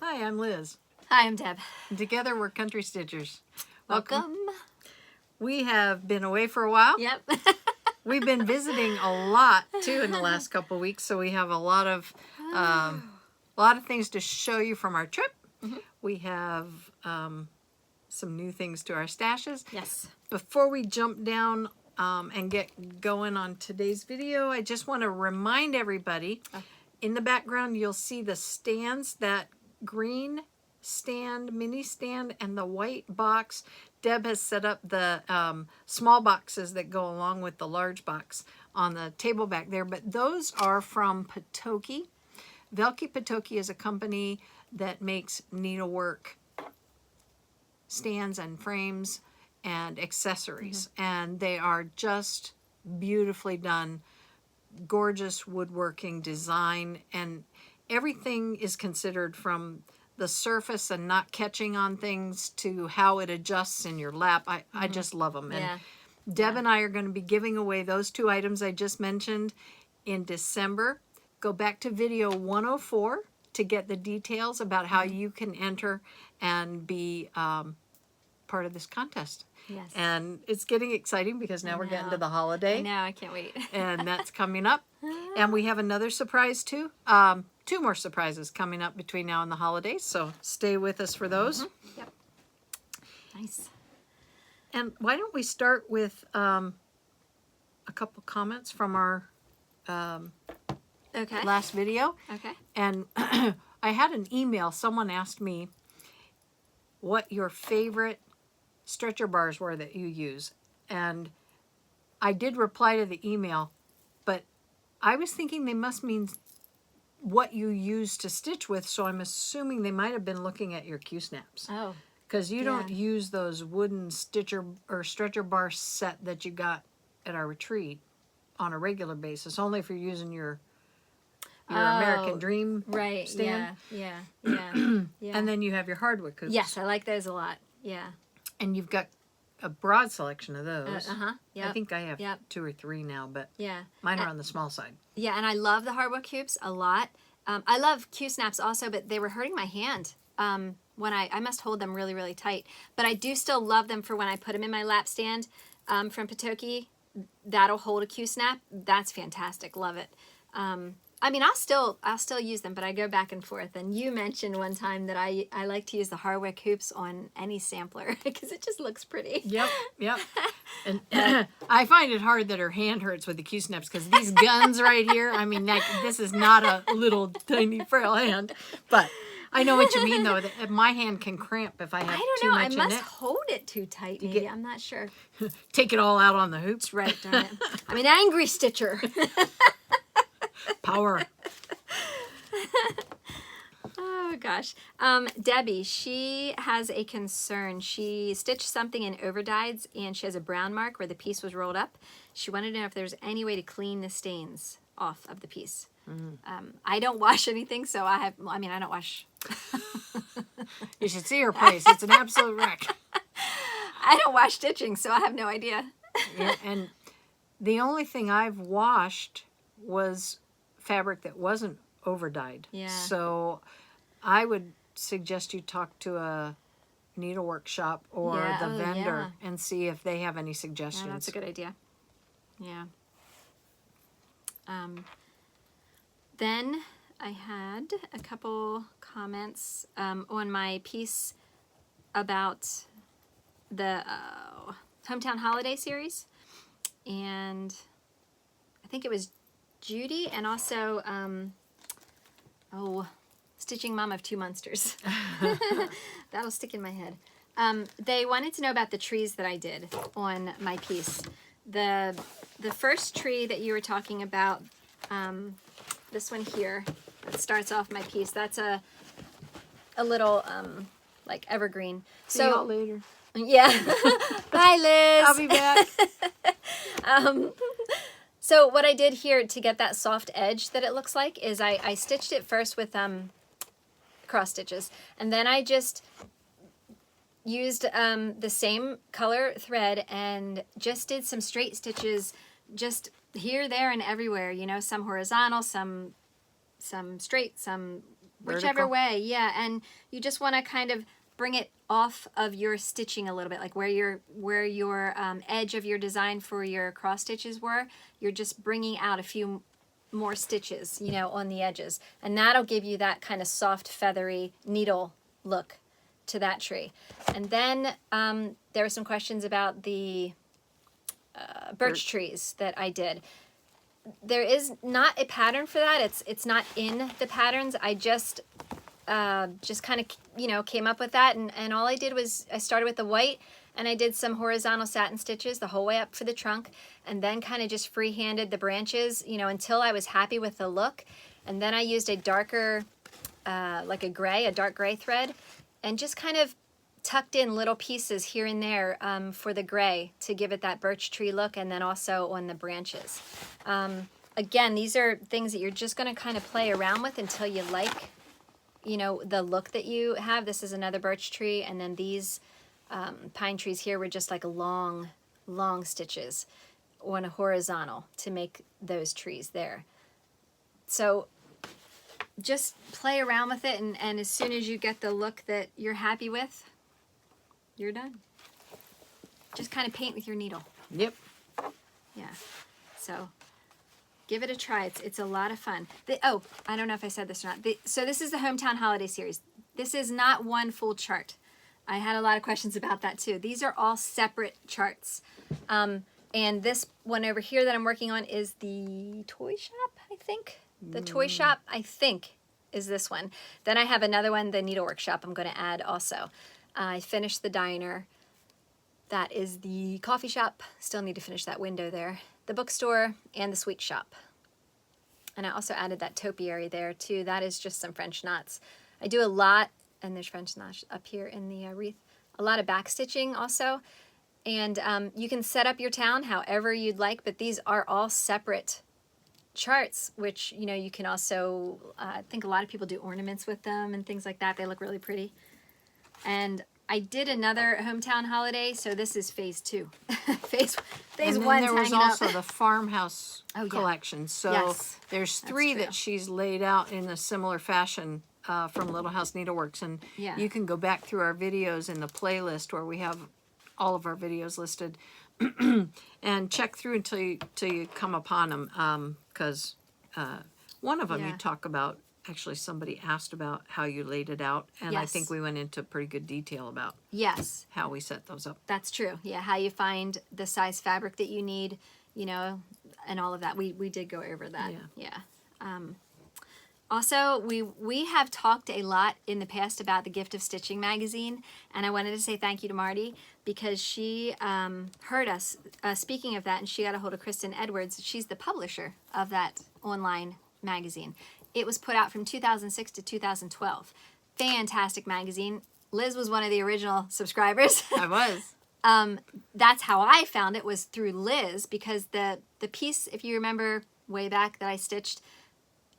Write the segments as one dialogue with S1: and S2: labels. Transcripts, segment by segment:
S1: Hi, I'm Liz.
S2: Hi, I'm Deb.
S1: And together we're Country Stitchers.
S2: Welcome.
S1: We have been away for a while.
S2: Yep.
S1: We've been visiting a lot too in the last couple of weeks, so we have a lot of things to show you from our trip. We have some new things to our stashes.
S2: Yes. Before
S1: we jump down and get going on today's video, I just want to remind everybody, in the background you'll see the stands, that green stand, mini stand, and the white box. Deb has set up the small boxes that go along with the large box on the table back there, but those are from Potoky. Velky Potoky is a company that makes needlework stands and frames and accessories, and they are just beautifully done, gorgeous woodworking design, and everything is considered from the surface and not catching on things to how it adjusts in your lap. I just love them. And Deb and I are going to be giving away those two items I just mentioned in December. Go back to video 104 to get the details about how you can enter and be part of this contest.
S2: Yes.
S1: And it's getting exciting because now we're getting to the holiday.
S2: I know, I can't wait.
S1: And that's coming up. And we have another surprise too. Two more surprises coming up between now and the holidays, so stay with us for those.
S2: Yep. Nice.
S1: And why don't we start with a couple comments from our last video.
S2: Okay.
S1: And I had an email. Someone asked me what your favorite stretcher bars were that you use. And I did reply to the email, but I was thinking they must mean what you use to stitch with, so I'm assuming they might have been looking at your Q-snaps.
S2: Oh.
S1: Because you don't use those wooden stitcher or stretcher bar set that you got at our retreat on a regular basis, only if you're using your American Dream stand.
S2: Yeah.
S1: And then you have your hardwood coops.
S2: Yes, I like those a lot. Yeah.
S1: And you've got a broad selection of those.
S2: Yep.
S1: I think I have 2 or 3 now, but mine are on the small side.
S2: Yeah, and I love the hardwood coops a lot. I love Q-snaps also, but they were hurting my hand when I must hold them really, really tight. But I do still love them for when I put them in my lap stand from Potoky. That'll hold a Q-snap. That's fantastic. Love it. I mean, I'll still use them, but I go back and forth. And you mentioned one time that I like to use the hardwood hoops on any sampler because it just looks pretty.
S1: Yep. And I find it hard that her hand hurts with the Q-snaps because these guns right here, I mean, this is not a little tiny frail hand. But I know what you mean, though. That my hand can cramp if I have too much in it.
S2: I must hold it too tight, maybe. I'm not sure.
S1: Take it all out on the hoops.
S2: Right, darn it. I'm an angry stitcher.
S1: Power.
S2: Oh gosh. Debbie, she has a concern. She stitched something in overdyes and she has a brown mark where the piece was rolled up. She wanted to know if there's any way to clean the stains off of the piece. I don't wash anything, so I don't wash.
S1: You should see her place. It's an absolute wreck.
S2: I don't wash stitching, so I have no idea.
S1: Yeah, and the only thing I've washed was fabric that wasn't overdyed.
S2: Yeah.
S1: So I would suggest you talk to a needlework shop or the vendor and see if they have any suggestions.
S2: Yeah, that's a good idea. Yeah. Then I had a couple comments on my piece about the Hometown Holiday series, and I think it was Judy and also Stitching Mom of Two Monsters. That'll stick in my head. They wanted to know about the trees that I did on my piece. The first tree that you were talking about, this one here, that starts off my piece, that's a little like evergreen.
S1: See y'all later.
S2: Yeah. Bye, Liz.
S1: I'll be back.
S2: So what I did here to get that soft edge that it looks like is I stitched it first with cross stitches, and then I just used the same color thread and just did some straight stitches just here, there, and everywhere, you know, some horizontal, some straight, some whichever
S1: vertical?
S2: way, yeah. And you just want to kind of bring it off of your stitching a little bit, like where your edge of your design for your cross stitches were. You're just bringing out a few more stitches, you know, on the edges, and that'll give you that kind of soft, feathery needle look to that tree. And then there were some questions about the birch trees that I did. There is not a pattern for that. It's not in the patterns. I just kind of, you know, came up with that, and all I did was I started with the white, and I did some horizontal satin stitches the whole way up for the trunk, and then kind of just free-handed the branches, you know, until I was happy with the look. And then I used a darker, like a dark gray thread, and just kind of tucked in little pieces here and there for the gray to give it that birch tree look, and then also on the branches. Again, these are things that you're just going to kind of play around with until you like, you know, the look that you have. This is another birch tree, and then these pine trees here were just like long stitches on a horizontal to make those trees there. So just play around with it, and as soon as you get the look that you're happy with, you're done. Just kind of paint with your needle.
S1: Yep.
S2: Yeah. So give it a try. It's a lot of fun. Oh, I don't know if I said this or not. So this is the Hometown Holiday Series. This is not one full chart. I had a lot of questions about that too. These are all separate charts. And this one over here that I'm working on is the toy shop, I think. The toy shop, I think, is this one. Then I have another one, the Needlework shop, I'm going to add also. I finished the diner. That is the coffee shop. Still need to finish that window there. The bookstore and the sweet shop. And I also added that topiary there too. That is just some French knots. I do a lot, and there's French knots up here in the wreath. A lot of backstitching also. And you can set up your town however you'd like, but these are all separate charts, which, you know, you can also, I think a lot of people do ornaments with them and things like that. They look really pretty. And I did another hometown holiday, so this is phase 2. phase
S1: And
S2: one.
S1: then there was also the Farmhouse Collection. So
S2: Yes,
S1: there's 3
S2: true.
S1: that she's laid out in a similar fashion from Little House Needleworks. And
S2: Yeah.
S1: you can go back through our videos in the playlist where we have all of our videos listed and check through until you come upon them. Because one of them you
S2: Yeah.
S1: talk about, actually somebody asked about how you laid it out. And I
S2: Yes.
S1: think we went into pretty good detail about
S2: Yes,
S1: how we set those up.
S2: that's true. Yeah, how you find the size fabric that you need, you know, and all of that. We did go over that.
S1: Yeah.
S2: Also, we have talked a lot in the past about the Gift of Stitching magazine, and I wanted to say thank you to Marty because she heard us speaking of that, and she got a hold of Kristen Edwards. She's the publisher of that online magazine. It was put out from 2006 to 2012. Fantastic magazine. Liz was one of the original subscribers.
S1: I was.
S2: That's how I found it, was through Liz, because the piece, if you remember way back that I stitched,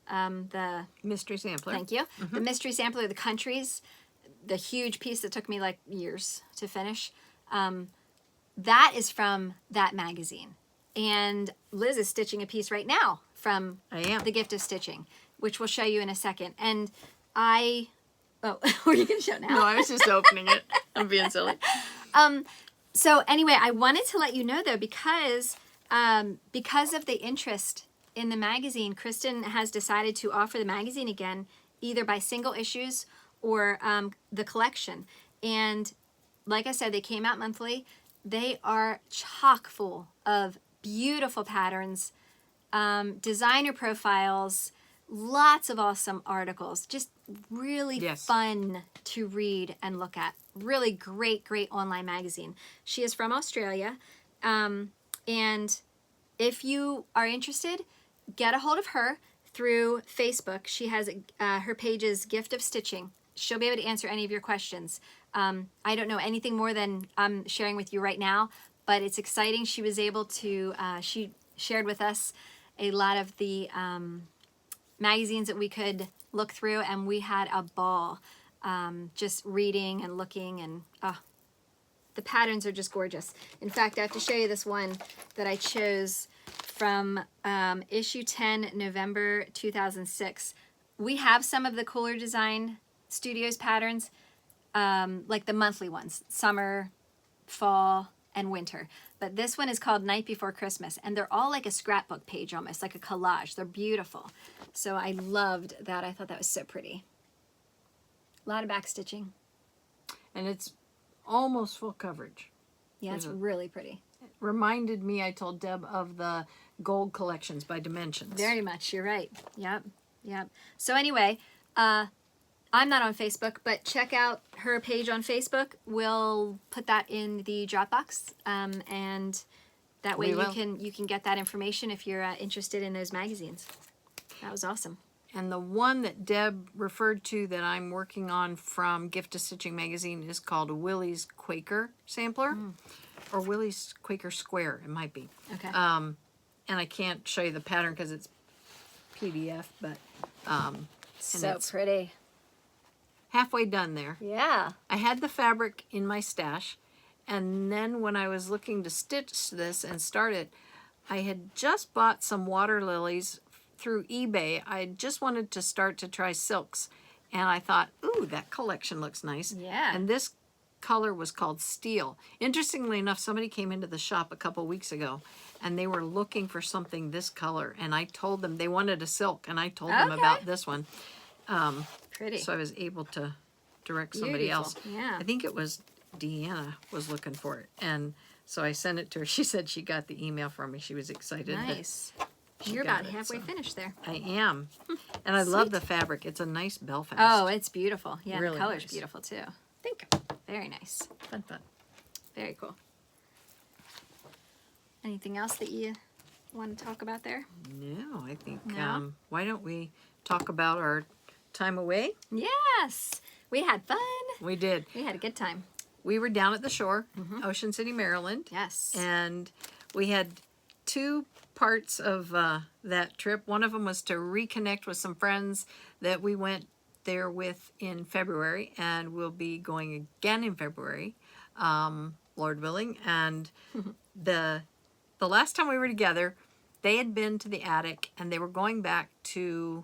S2: the
S1: Mystery Sampler.
S2: thank you, the mystery sampler, the countries, the huge piece that took me like years to finish, that is from that magazine. And Liz is stitching a piece right now from
S1: I am.
S2: the Gift of Stitching, which we'll show you in a second. And oh, were you going to show now?
S1: No, I was just opening it. I'm being silly.
S2: So anyway, I wanted to let you know though, because of the interest in the magazine, Kristen has decided to offer the magazine again, either by single issues or the collection. And like I said, they came out monthly. They are chock full of beautiful patterns, designer profiles, lots of awesome articles, just really fun to read and look at. Really great online magazine. She is from Australia, and if you are interested, get a hold of her through Facebook. She has her page is Gift of Stitching. She'll be able to answer any of your questions. I don't know anything more than I'm sharing with you right now, but it's exciting. She was able to, she shared with us a lot of the magazines that we could look through, and we had a ball just reading and looking, and the patterns are just gorgeous. In fact, I have to show you this one that I chose from issue 10, November 2006. we have some of the Cooler Design Studios patterns, like the monthly ones, summer, fall, and winter. But this one is called Night Before Christmas, and they're all like a scrapbook page almost, like a collage. They're beautiful. So I loved that. I thought that was so pretty. A lot of backstitching.
S1: And it's almost full coverage.
S2: Yeah, it's really pretty.
S1: Reminded me, I told Deb, of the gold collections by Dimensions.
S2: Very much. You're right. Yep. Yep. So anyway, I'm not on Facebook, but check out her page on Facebook. We'll put that in the Dropbox, and that way you can get that information if you're interested in those magazines. That was awesome.
S1: And the one that Deb referred to that I'm working on from Gift to Stitching magazine is called Willy's Quaker Sampler, or Willy's Quaker Square. It might be.
S2: Okay.
S1: And I can't show you the pattern because it's PDF, but
S2: so pretty.
S1: Halfway done there.
S2: Yeah.
S1: I had the fabric in my stash, and then when I was looking to stitch this and start it, I had just bought some water lilies through eBay. I just wanted to start to try silks, and I thought, ooh, that collection looks nice.
S2: Yeah.
S1: And this color was called Steel. Interestingly enough, somebody came into the shop a couple weeks ago, and they were looking for something this color, and I told them they wanted a silk, and I told them about this one.
S2: Pretty.
S1: So I was able to direct somebody else.
S2: Yeah.
S1: I think it was Deanna was looking for it. And so I sent it to her. She said she got the email from me. She was excited.
S2: Nice.
S1: She
S2: You're
S1: got
S2: about halfway finished there.
S1: I am. And I love the fabric. It's a nice Belfast.
S2: Oh, it's beautiful. Yeah,
S1: Really
S2: the color's
S1: nice.
S2: beautiful too.
S1: Thank you.
S2: Very nice.
S1: Fun, fun.
S2: Very cool. Anything else that you want to talk about there?
S1: No, I think,
S2: No?
S1: why don't we talk about our time away?
S2: Yes. We had fun.
S1: We did.
S2: We had a good time.
S1: We were down at the shore, Ocean City, Maryland.
S2: Yes.
S1: And we had two parts of that trip. One of them was to reconnect with some friends that we went there with in February, and we'll be going again in February, Lord willing. And the last time we were together, they had been to the attic, and they were going back to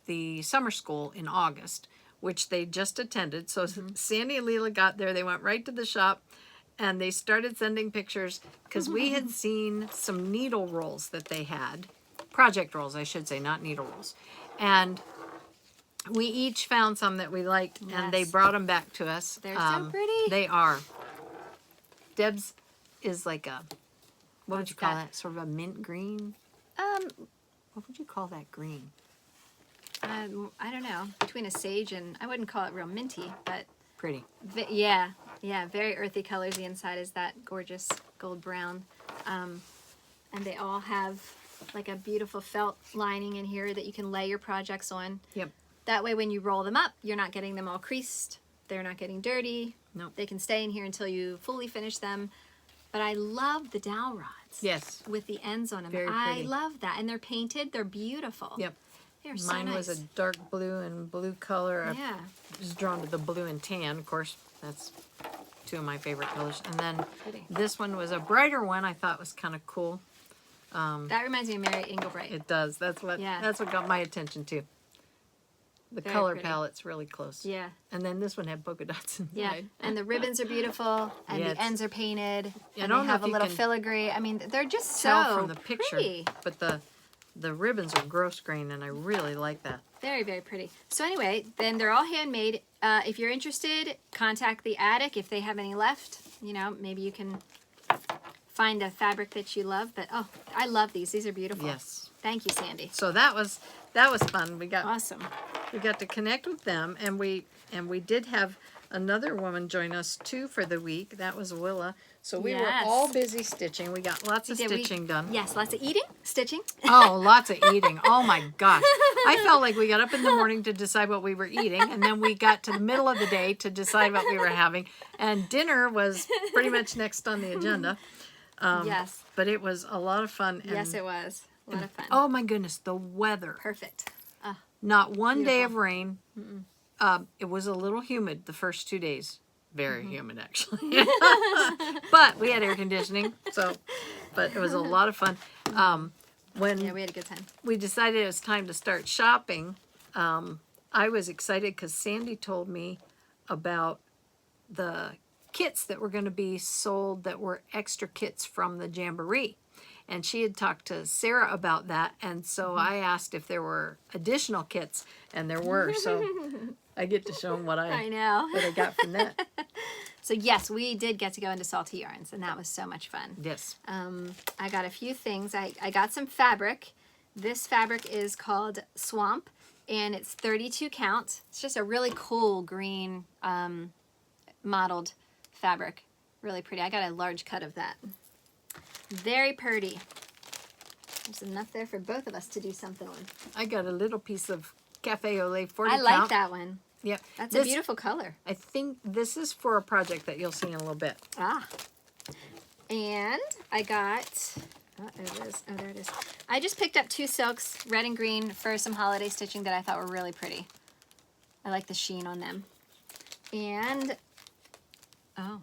S1: the summer school in August, which they just attended. So Sandy and Leela got there. They went right to the shop, and they started sending pictures because we had seen some needle rolls that they had, project rolls, I should say, not needle rolls. And we each found some that we liked, and they
S2: Yes.
S1: brought them back to us.
S2: They're so pretty.
S1: They are. Deb's is like a, what would you call
S2: that?
S1: that? Sort of a mint green? What would you call that green?
S2: I don't know. Between a sage and, I wouldn't call it real minty, but
S1: Pretty.
S2: yeah, very earthy colors. The inside is that gorgeous gold brown. And they all have like a beautiful felt lining in here that you can lay your projects on.
S1: Yep.
S2: That way when you roll them up, you're not getting them all creased. They're not getting dirty.
S1: Nope.
S2: They can stay in here until you fully finish them. But I love the dowel rods.
S1: Yes.
S2: With the ends on them.
S1: Very
S2: I
S1: pretty.
S2: love that. And they're painted. They're beautiful.
S1: Yep.
S2: They're so
S1: Mine
S2: nice.
S1: was a dark blue and blue color.
S2: Yeah.
S1: I was drawn to the blue and tan. Of course, that's two of my favorite colors. And then
S2: Pretty.
S1: this one was a brighter one. I thought was kind of cool.
S2: That reminds me of Mary Engelbright.
S1: It does. That's what got my attention too. The
S2: Very
S1: color
S2: pretty.
S1: palette's really close.
S2: Yeah.
S1: And then this one had polka dots inside.
S2: Yeah. And the ribbons are beautiful, and
S1: Yeah,
S2: the
S1: it's-
S2: ends are painted,
S1: I
S2: and
S1: don't
S2: they
S1: know
S2: have
S1: if
S2: a
S1: you
S2: little
S1: can
S2: filigree. I mean, they're just
S1: Tell
S2: so
S1: from the picture,
S2: pretty.
S1: but the ribbons are gross grain, and I really like that.
S2: Very, very pretty. So anyway, then they're all handmade. If you're interested, contact the attic if they have any left. You know, maybe you can find a fabric that you love. But oh, I love these. These are beautiful.
S1: Yes.
S2: Thank you, Sandy.
S1: So that was fun. We got
S2: Awesome.
S1: to connect with them, and we did have another woman join us too for the week. That was Willa. So we were
S2: Yes.
S1: all busy stitching. We got lots of
S2: Did we-
S1: stitching done.
S2: Yes, lots of eating, stitching.
S1: Oh, lots of eating. Oh my gosh. I felt like we got up in the morning to decide what we were eating, and then we got to the middle of the day to decide what we were having. And dinner was pretty much next on the agenda.
S2: Yes.
S1: But it was a lot of fun. And,
S2: Yes, it was. A lot of fun.
S1: oh my goodness, the weather.
S2: Perfect.
S1: Not one day of
S2: Beautiful.
S1: rain. It was a little humid the first 2 days. Very humid, actually. But we had air conditioning, but it was a lot of fun. When
S2: Yeah, we had a good time.
S1: we decided it was time to start shopping, I was excited because Sandy told me about the kits that were going to be sold that were extra kits from the Jamboree. And she had talked to Sarah about that. And so I asked if there were additional kits, and there were. So I get to show them what
S2: I know.
S1: what I got from that.
S2: So yes, we did get to go into Salty Yarns, and that was so much fun.
S1: Yes.
S2: I got a few things. I got some fabric. This fabric is called Swamp, and it's 32 count. It's just a really cool green mottled fabric. Really pretty. I got a large cut of that. Very pretty. There's enough there for both of us to do something with.
S1: I got a little piece of Cafe au lait 40
S2: I
S1: count.
S2: like that one.
S1: Yep.
S2: That's a beautiful color.
S1: I think this is for a project that you'll see in a little bit.
S2: Ah. And I got, oh, there it is. Oh, there it is. I just picked up 2 silks, red and green, for some holiday stitching that I thought were really pretty. I like the sheen on them. And, oh,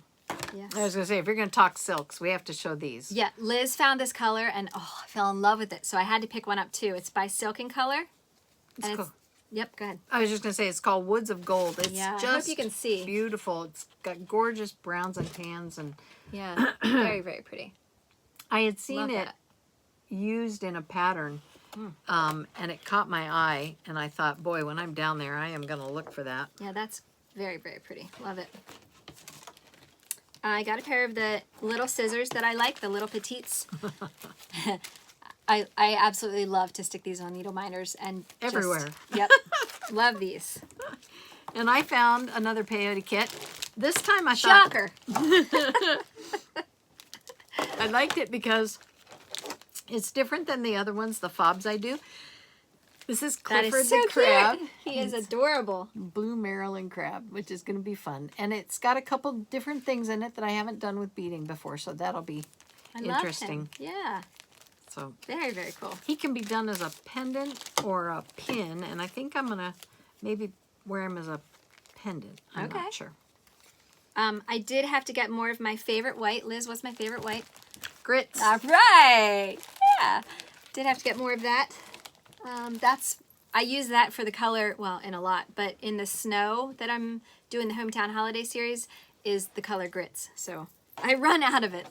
S2: yes.
S1: I was going to say, if you're going to talk silks, we have to show these.
S2: Yeah, Liz found this color, and oh, I fell in love with it. So I had to pick one up too. It's by Silk & Color.
S1: It's cool.
S2: Yep, go ahead.
S1: I was just going to say, it's called Woods of Gold. It's
S2: Yeah, I
S1: just
S2: hope you can see.
S1: beautiful. It's got gorgeous browns and tans. And
S2: Yeah, very, very pretty.
S1: I had seen
S2: Love
S1: it
S2: that.
S1: used in a pattern, and it caught my eye. And I thought, boy, when I'm down there, I am going to look for that.
S2: Yeah, that's very, very pretty. Love it. I got a pair of the little scissors that I like, the little petites. I absolutely love to stick these on needle minders and
S1: Everywhere.
S2: Yep, love these.
S1: And I found another peyote kit. This time I thought
S2: Shocker.
S1: I liked it because it's different than the other ones, the fobs I do. This is
S2: That
S1: Clifford
S2: is so
S1: the Crab.
S2: cute. He is adorable.
S1: Blue Maryland crab, which is going to be fun. And it's got a couple different things in it that I haven't done with beading before, so that'll be
S2: I love
S1: interesting.
S2: him. Yeah,
S1: So
S2: very, very cool.
S1: he can be done as a pendant or a pin, and I think I'm going to maybe wear him as a pendant. I'm
S2: Okay.
S1: not sure.
S2: I did have to get more of my favorite white. Liz, what's my favorite white?
S1: Grits.
S2: All right. Yeah. Did have to get more of that. I use that for the color, well, in a lot, but in the snow that I'm doing the Hometown Holiday Series is the color grits. So I run out of it.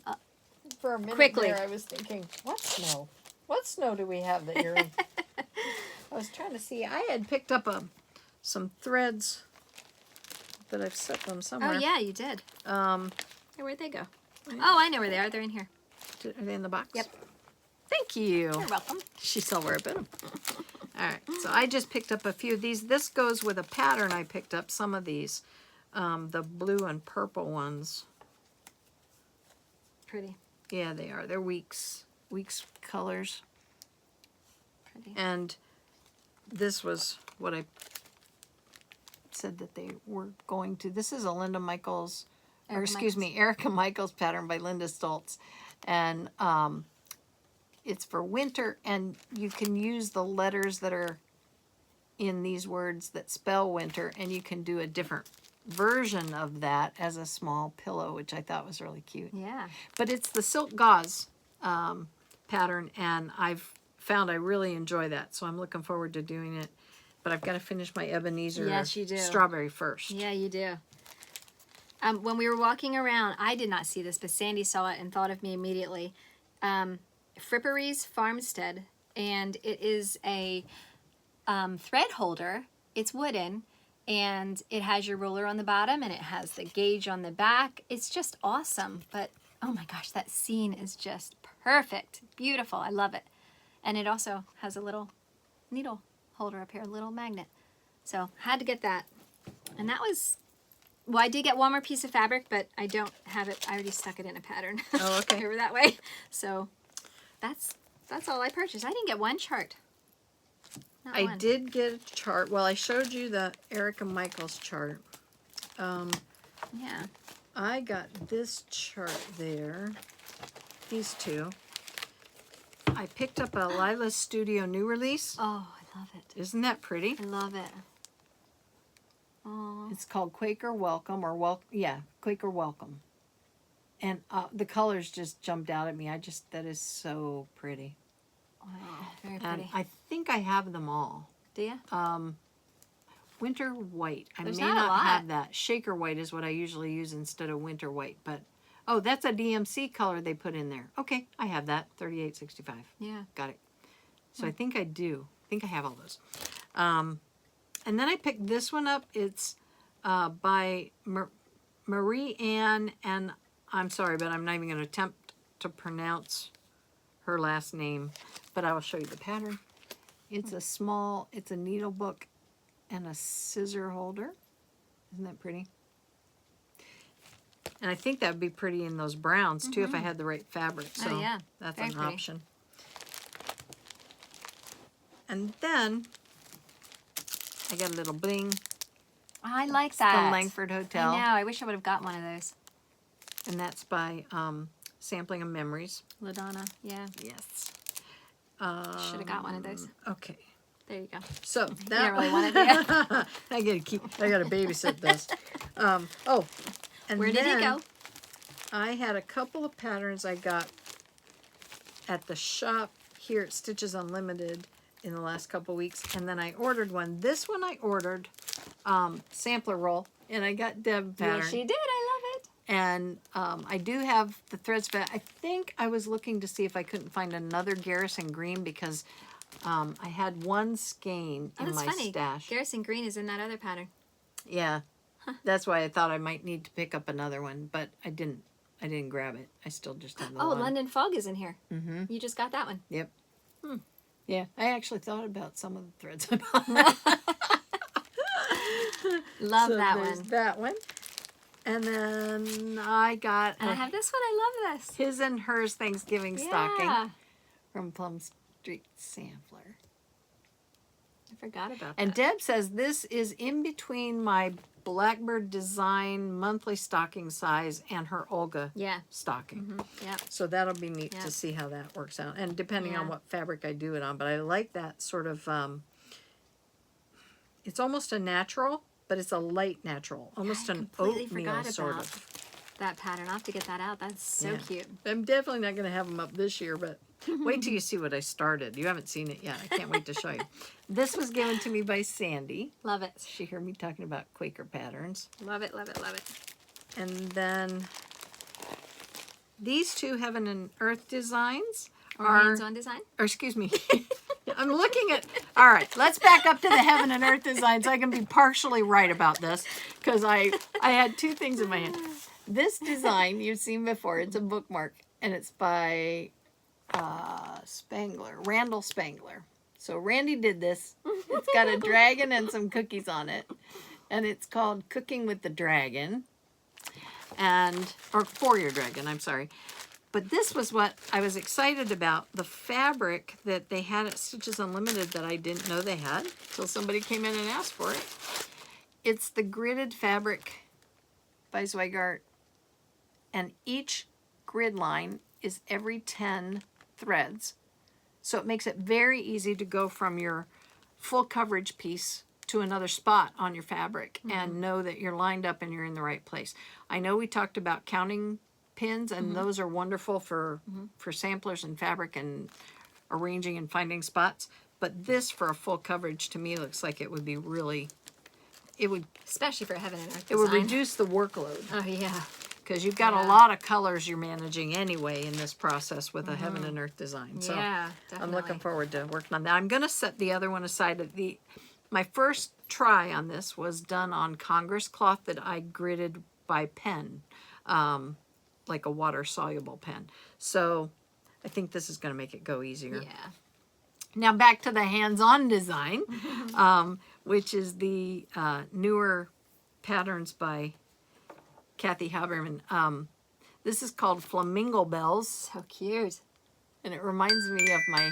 S1: For a minute
S2: quickly.
S1: there, I was thinking, what snow? What snow do we have that you're in? I was trying to see. I had picked up some threads that I've set them somewhere.
S2: Oh, yeah, you did.
S1: Um,
S2: Hey, where'd they go? Oh, I know where they are. They're in here.
S1: are they in the box?
S2: Yep.
S1: Thank you.
S2: You're welcome.
S1: She saw where I put them. All right, so I just picked up a few of these. This goes with a pattern I picked up, some of these, the blue and purple ones.
S2: Pretty.
S1: Yeah, they are. They're Weeks colors.
S2: Pretty.
S1: And this was what I said that they were going to. This is a Linda Michaels, or excuse me, Erica Michaels pattern by Linda Stoltz. And it's for winter, and you can use the letters that are in these words that spell winter, and you can do a different version of that as a small pillow, which I thought was really cute.
S2: Yeah.
S1: But it's the silk gauze pattern, and I've found I really enjoy that, so I'm looking forward to doing it. But I've got to finish my Ebenezer
S2: Yes, you do.
S1: strawberry first.
S2: Yeah, you do. When we were walking around, I did not see this, but Sandy saw it and thought of me immediately. Frippery's Farmstead, and it is a thread holder. It's wooden, and it has your ruler on the bottom, and it has the gauge on the back. It's just awesome. But oh my gosh, that scene is just perfect, beautiful. I love it, and it also has a little needle holder up here, a little magnet. So had to get that, and that was. Well, I did get one more piece of fabric, but I don't have it. I already stuck it in a pattern.
S1: Oh, okay.
S2: Over that way. So that's all I purchased. I didn't get one chart. Not
S1: I
S2: one.
S1: did get a chart. Well, I showed you the Erica Michaels chart.
S2: Yeah.
S1: I got this chart there. These two. I picked up a Lila's Studio new release.
S2: Oh, I love it.
S1: Isn't that pretty?
S2: I love it. Oh.
S1: It's called Quaker Welcome, or Quaker Welcome. And the colors just jumped out at me. That is so pretty.
S2: Wow. Very
S1: And
S2: pretty.
S1: I think I have them all.
S2: Do you?
S1: Winter white. I
S2: There's
S1: may
S2: not a
S1: not
S2: lot.
S1: have that. Shaker white is what I usually use instead of winter white. But, oh, that's a DMC color they put in there. Okay, I have that. 3865.
S2: Yeah.
S1: Got it. So I think I do. I think I have all those. And then I picked this one up. It's by Marie Ann, and I'm sorry, but I'm not even going to attempt to pronounce her last name, but I will show you the pattern. It's a small, it's a needle book and a scissor holder. Isn't that pretty? And I think that would be pretty in those browns too if I had the right fabric. So
S2: Oh, yeah.
S1: that's
S2: Very
S1: an
S2: pretty.
S1: option. And then I got a little bling.
S2: I like
S1: The
S2: that.
S1: Langford Hotel.
S2: I know. I wish I would have got one of those.
S1: And that's by Sampling of Memories.
S2: LaDonna. Yeah.
S1: Yes.
S2: Should have got one of those.
S1: Okay.
S2: There you go.
S1: So
S2: You
S1: that
S2: don't really want it, do you?
S1: I gotta babysit this. Oh, and
S2: Where did it
S1: then
S2: go?
S1: I had a couple of patterns I got at the shop here at Stitches Unlimited in the last couple of weeks, and then I ordered one. This one I ordered sampler roll, and I got Deb pattern.
S2: Yes, she did. I love it.
S1: And I do have the threads, but I think I was looking to see if I couldn't find another Garrison green because I had one skein
S2: Oh,
S1: in
S2: that's
S1: my
S2: funny.
S1: stash.
S2: Garrison green is in that other pattern.
S1: Yeah, that's why I thought I might need to pick up another one, but I didn't. I didn't grab it. I still just have the
S2: Oh,
S1: one.
S2: London Fog is in here.
S1: Mm-hmm.
S2: You just got that one.
S1: Yep.
S2: Hmm.
S1: Yeah, I actually thought about some of the threads I bought.
S2: Love
S1: So
S2: that
S1: there's
S2: one.
S1: that one. And then I got
S2: And I have this one. I love this.
S1: his and hers Thanksgiving stocking
S2: Yeah.
S1: from Plum Street Sampler.
S2: I forgot about
S1: And
S2: that.
S1: Deb says this is in between my Blackbird Design monthly stocking size and her Olga
S2: Yeah.
S1: stocking.
S2: Mm-hmm. Yeah.
S1: So that'll be neat
S2: Yeah.
S1: to see how that works out. And depending on
S2: Yeah.
S1: what fabric I do it on. But I like that sort of, it's almost a natural, but it's a light natural. Almost
S2: I
S1: an
S2: completely
S1: oatmeal
S2: forgot
S1: sort
S2: about
S1: of.
S2: that pattern. I'll have to get that out. That's so
S1: Yeah.
S2: cute.
S1: I'm definitely not going to have them up this year, but wait till you see what I started. You haven't seen it yet. I can't wait to show you. This was given to me by Sandy.
S2: Love it.
S1: She heard me talking about Quaker patterns.
S2: Love it. Love it. Love it.
S1: And then these two Heaven and Earth designs are,
S2: Hands-on design.
S1: or excuse me, I'm looking at, all right, let's back up to the Heaven and Earth designs. I can be partially right about this because I had two things in my hand. This design you've seen before, it's a bookmark, and it's by Spangler, Randall Spangler. So Randy did this. It's got a dragon and some cookies on it. And it's called Cooking with the Dragon. Or For Your Dragon, I'm sorry. But this was what I was excited about. The fabric that they had at Stitches Unlimited that I didn't know they had until somebody came in and asked for it. It's the gridded fabric by Zweigart. And each grid line is every 10 threads. So it makes it very easy to go from your full coverage piece to another spot on your fabric and know that you're lined up and you're in the right place. I know we talked about counting pins, and those are wonderful for samplers and fabric and arranging and finding spots. But this for a full coverage to me looks like it would be really, it would
S2: Especially for Heaven and Earth
S1: it would
S2: design.
S1: reduce the workload.
S2: Oh, yeah.
S1: Because you've got
S2: Yeah.
S1: a lot of colors you're managing anyway in this process with a Heaven and Earth design. So
S2: Yeah,
S1: I'm looking
S2: definitely.
S1: forward to working on that. I'm going to set the other one aside. My first try on this was done on Congress cloth that I gridded by pen, like a water-soluble pen. So I think this is going to make it go easier.
S2: Yeah.
S1: Now back to the hands-on design, which is the newer patterns by Kathy Haberman. This is called Flamingo Bells,
S2: So cute.
S1: and it reminds me of my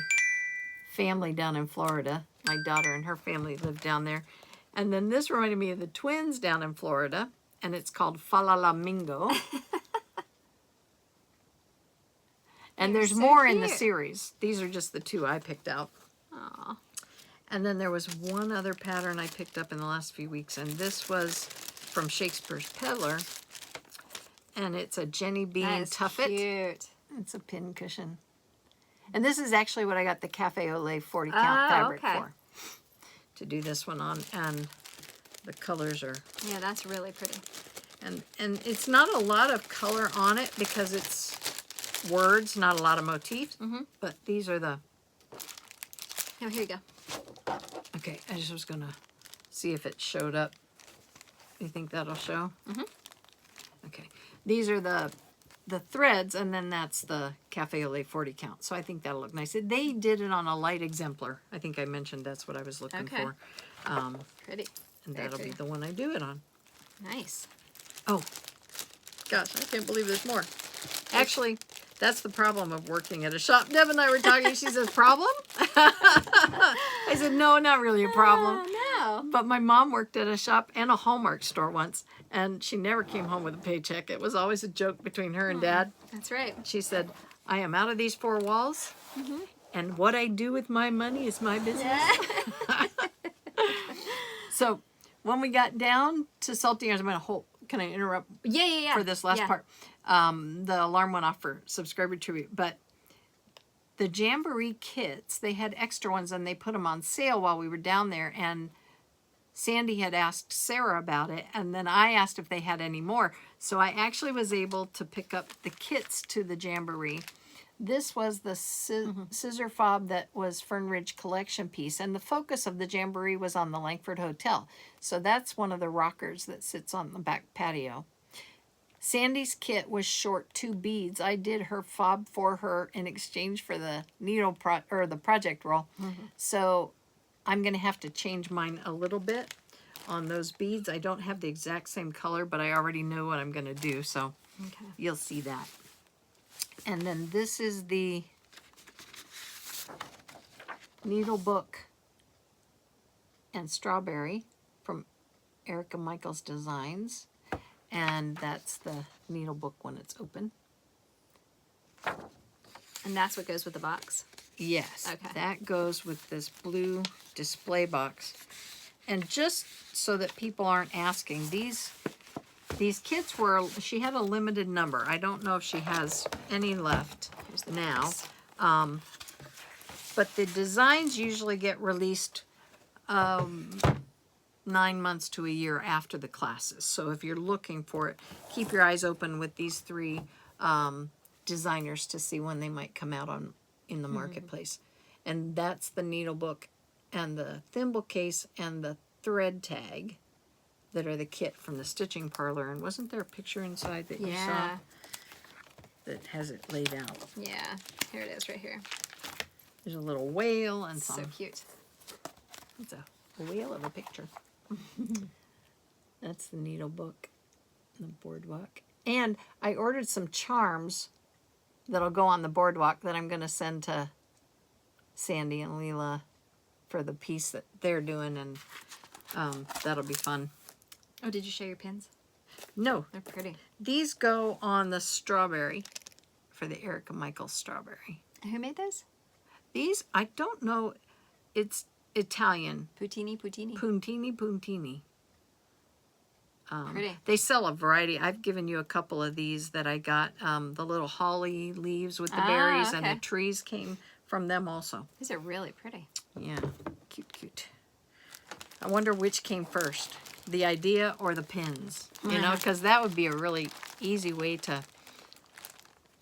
S1: family down in Florida. My daughter and her family live down there. And then this reminded me of the twins down in Florida, and it's called Falalamingo. And
S2: They're
S1: there's
S2: so
S1: more in the
S2: cute.
S1: series. These are just the two I picked out.
S2: Aw.
S1: And then there was one other pattern I picked up in the last few weeks, and this was from Shakespeare's Peddler. And it's a Jenny Bean
S2: That is
S1: Tuffet.
S2: cute.
S1: It's a pin cushion. And this is actually what I got the Cafe Olay 40 count
S2: Oh,
S1: fabric
S2: okay.
S1: for. To do this one on. And The colors are,
S2: Yeah, that's really pretty.
S1: and it's not a lot of color on it because it's words, not a lot of motifs. But these are the,
S2: Oh, here you go.
S1: okay, I just was gonna see if it showed up. You think that'll show? Okay, these are the threads, and then that's the Cafe Au Lait 40 count. So I think that'll look nice. They did it on a light exemplar. I think I mentioned that's what I was looking
S2: Okay.
S1: for.
S2: Pretty.
S1: And
S2: Very
S1: that'll
S2: pretty.
S1: be the one I do it on.
S2: Nice.
S1: Oh, gosh, I can't believe there's more. Actually, that's the problem of working at a shop. Deb and I were talking. She says, problem? I said, no, not really a problem.
S2: Oh, no.
S1: But my mom worked at a shop and a Hallmark store once, and she never came home with a paycheck. It was always a joke between her and Dad.
S2: That's right.
S1: She said, I am out of these four walls, and what I do with my money is my business. So when we got down to Salty Yarns, I'm going to hold. Can I interrupt
S2: Yeah.
S1: for this last
S2: Yeah.
S1: part? The alarm went off for subscriber tribute, but the Jamboree kits, they had extra ones and they put them on sale while we were down there, and Sandy had asked Sarah about it, and then I asked if they had any more. So I actually was able to pick up the kits to the Jamboree. This was the scissor fob that was Fern Ridge Collection piece, and the focus of the Jamboree was on the Langford Hotel. So that's one of the rockers that sits on the back patio. Sandy's kit was short 2 beads. I did her fob for her in exchange for the the project roll. So I'm going to have to change mine a little bit on those beads. I don't have the exact same color, but I already know what I'm going to do, so you'll see that. And then this is the Needlebook and Strawberry from Erica Michaels Designs. And that's the Needlebook when it's open.
S2: And that's what goes with the box.
S1: Yes,
S2: Okay.
S1: that goes with this blue display box. And just so that people aren't asking, these kits were, she had a limited number. I don't know if she has any left now. But the designs usually get released 9 months to a year after the classes. So if you're looking for it, keep your eyes open with these 3 designers to see when they might come out in the marketplace. And that's the Needlebook and the thimble case and the thread tag that are the kit from the stitching parlor. And wasn't there a picture inside that you saw that has it laid out?
S2: Yeah. Here it is right here.
S1: There's a little whale and
S2: So
S1: some.
S2: cute.
S1: It's a whale of a picture. That's the Needlebook and the boardwalk. And I ordered some charms that'll go on the boardwalk that I'm going to send to Sandy and Leela for the piece that they're doing, and that'll be fun.
S2: Oh, did you show your pins?
S1: No,
S2: They're pretty.
S1: these go on the strawberry for the Erica Michaels strawberry.
S2: Who made those?
S1: These, I don't know, it's Italian.
S2: Puntini.
S1: Puntini.
S2: Pretty.
S1: They sell a variety. I've given you a couple of these that I got. The little holly leaves with the berries, and
S2: okay.
S1: the trees came from them also.
S2: These are really pretty.
S1: Yeah, cute. I wonder which came first, the idea or the pins. You know, because that would be a really easy way to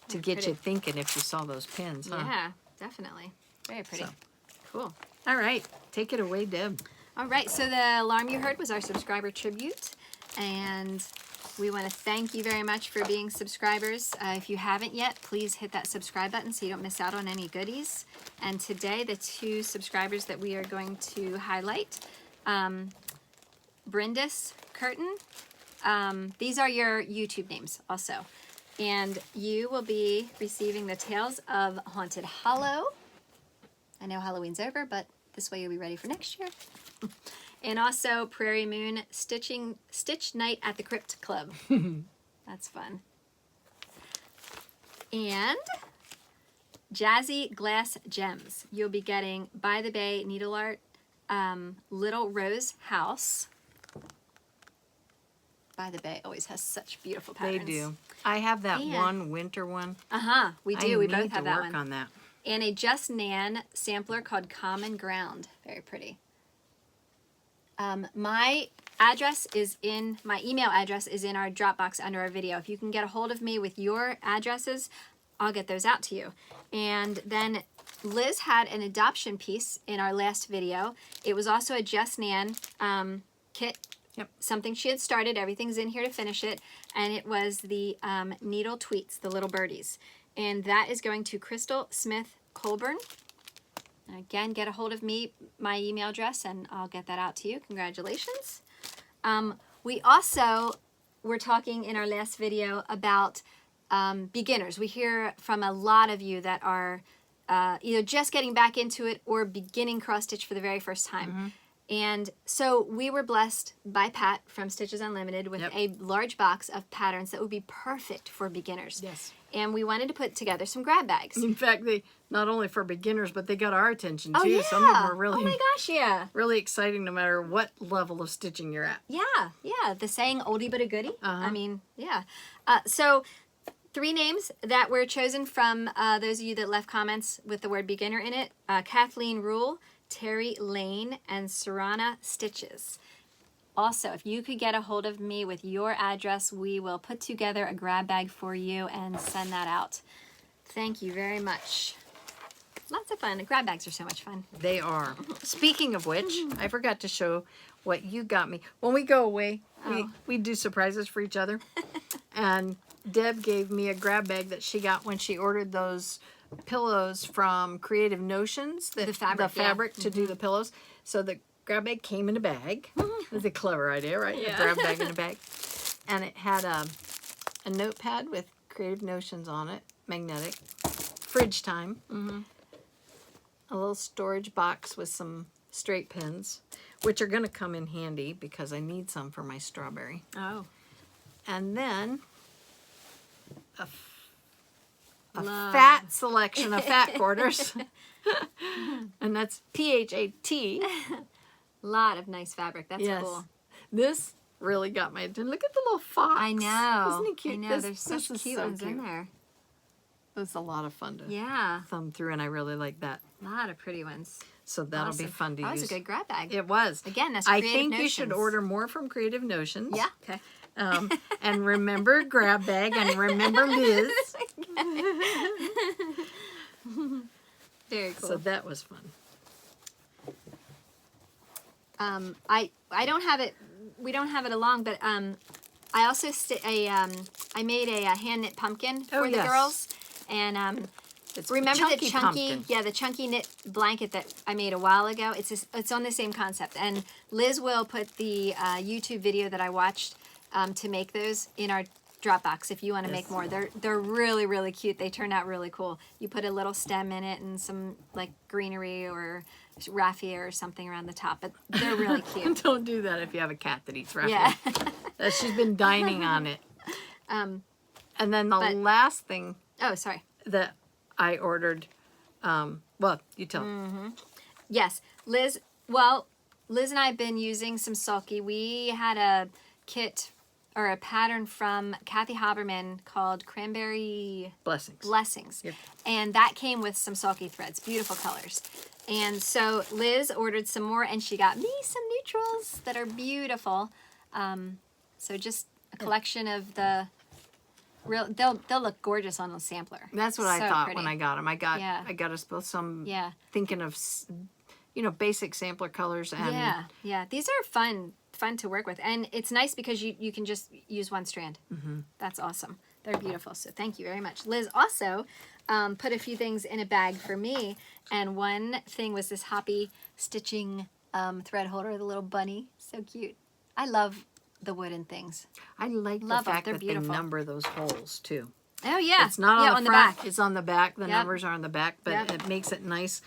S1: get
S2: pretty.
S1: you thinking if you saw those pins, huh?
S2: Yeah, definitely. Very pretty.
S1: So.
S2: Cool.
S1: All right, take it away, Deb.
S2: All right, so the alarm you heard was our subscriber tribute, and we want to thank you very much for being subscribers. If you haven't yet, please hit that subscribe button so you don't miss out on any goodies. And today, the 2 subscribers that we are going to highlight, Brenda's Curtin. These are your YouTube names also. And you will be receiving the Tales of Haunted Hollow. I know Halloween's over, but this way you'll be ready for next year. And also Prairie Moon Stitch Night at the Crypt Club. That's fun. And Jazzy Glass Gems. You'll be getting By the Bay Needle Art, Little Rose House. By the Bay always has such beautiful patterns.
S1: They do. I have that
S2: And-
S1: one winter one.
S2: We do. We
S1: I
S2: both
S1: need
S2: have
S1: to
S2: that
S1: work
S2: one.
S1: on that.
S2: And a Just Nan sampler called Common Ground. Very pretty. My address is in, my email address is in our Dropbox under our video. If you can get a hold of me with your addresses, I'll get those out to you. And then Liz had an adoption piece in our last video. It was also a Just Nan kit.
S1: Yep.
S2: Something she had started. Everything's in here to finish it. And it was the needle tweets, the little birdies. And that is going to Crystal Smith Colburn. And again, get a hold of me, my email address, and I'll get that out to you. Congratulations. We also were talking in our last video about beginners. We hear from a lot of you that are either just getting back into it or beginning cross stitch for the very first time.
S1: Mm-hmm.
S2: And so we were blessed by Pat from Stitches Unlimited with a large box of patterns that would be perfect for beginners.
S1: Yes.
S2: And we wanted to put together some grab bags.
S1: In fact, they not only for beginners, but they got our attention too.
S2: Oh, yeah.
S1: Some of them were really,
S2: oh my gosh, yeah.
S1: really exciting no matter what level of stitching you're at.
S2: Yeah. The saying oldie but a goodie.
S1: Uh-huh.
S2: I mean, yeah. So 3 names that were chosen from those of you that left comments with the word beginner in it. Kathleen Rule, Terry Lane, and Serana Stitches. Also, if you could get a hold of me with your address, we will put together a grab bag for you and send that out. Thank you very much. Lots of fun. The grab bags are so much fun.
S1: They are. Speaking of which, I forgot to show what you got me. When we go away, we do surprises for each other. And Deb gave me a grab bag that she got when she ordered those pillows from Creative Notions, the fabric to do the pillows. So the grab bag came in a bag. It was a clever idea, right?
S2: Yeah.
S1: A grab bag in a bag. And it had a notepad with Creative Notions on it, magnetic, fridge time, a little storage box with some straight pins, which are going to come in handy because I need some for my strawberry.
S2: Oh.
S1: And then a
S2: Love.
S1: fat selection of fat quarters. And that's PHAT.
S2: Lot of nice fabric. That's
S1: Yes.
S2: cool.
S1: This really got my attention. Look at the little fox.
S2: I know.
S1: Isn't he cute?
S2: I know.
S1: This-
S2: There's
S1: this
S2: such
S1: is
S2: cute
S1: so
S2: ones in there.
S1: It was a lot of fun to
S2: Yeah.
S1: thumb through, and I really like that.
S2: A lot of pretty ones.
S1: So that'll be
S2: Awesome.
S1: fun to
S2: That
S1: use.
S2: was a good grab bag.
S1: It was.
S2: Again, that's
S1: I
S2: Creative
S1: think you should
S2: Notions.
S1: order more from Creative Notions.
S2: Yeah. Okay.
S1: And remember grab bag and remember Liz.
S2: Very cool.
S1: So that was fun.
S2: I don't have it. We don't have it along, but I also I made a hand knit pumpkin for the
S1: yes.
S2: girls, and
S1: It's
S2: remember the
S1: chunky
S2: chunky,
S1: pumpkin.
S2: the chunky knit blanket that I made a while ago. It's on the same concept, and Liz will put the YouTube video that I watched to make those in our Dropbox if you want to make more. They're really, really cute. They turn out really cool. You put a little stem in it and some like greenery or raffia or something around the top, but they're really cute.
S1: Don't do that if you have a cat that eats raffia.
S2: Yeah.
S1: She's been dining on it. And then the last thing
S2: Oh, sorry.
S1: that I ordered, well, you tell.
S2: Yes, Liz. Well, Liz and I have been using some sulky. We had a kit or a pattern from Kathy Haberman called Cranberry
S1: Blessings. Yep.
S2: and that came with some sulky threads, beautiful colors. And so Liz ordered some more, and she got me some neutrals that are beautiful. So just a collection of the real. They'll look gorgeous on a sampler.
S1: That's what I thought
S2: pretty.
S1: when I got them. I got us both some.
S2: Yeah.
S1: Thinking of, basic sampler colors and.
S2: Yeah. These are fun to work with, and it's nice because you can just use one strand. That's awesome. They're beautiful. So thank you very much. Liz also put a few things in a bag for me, and one thing was this Hoppy Stitching thread holder, the little bunny. So cute. I love the wooden things.
S1: I like the
S2: Love 'em.
S1: fact
S2: They're
S1: that
S2: beautiful.
S1: they number those holes too.
S2: Oh yeah,
S1: It's not on the front.
S2: back.
S1: It's on the back. The
S2: Yep.
S1: numbers are on the back, but
S2: Yep.
S1: it makes it nice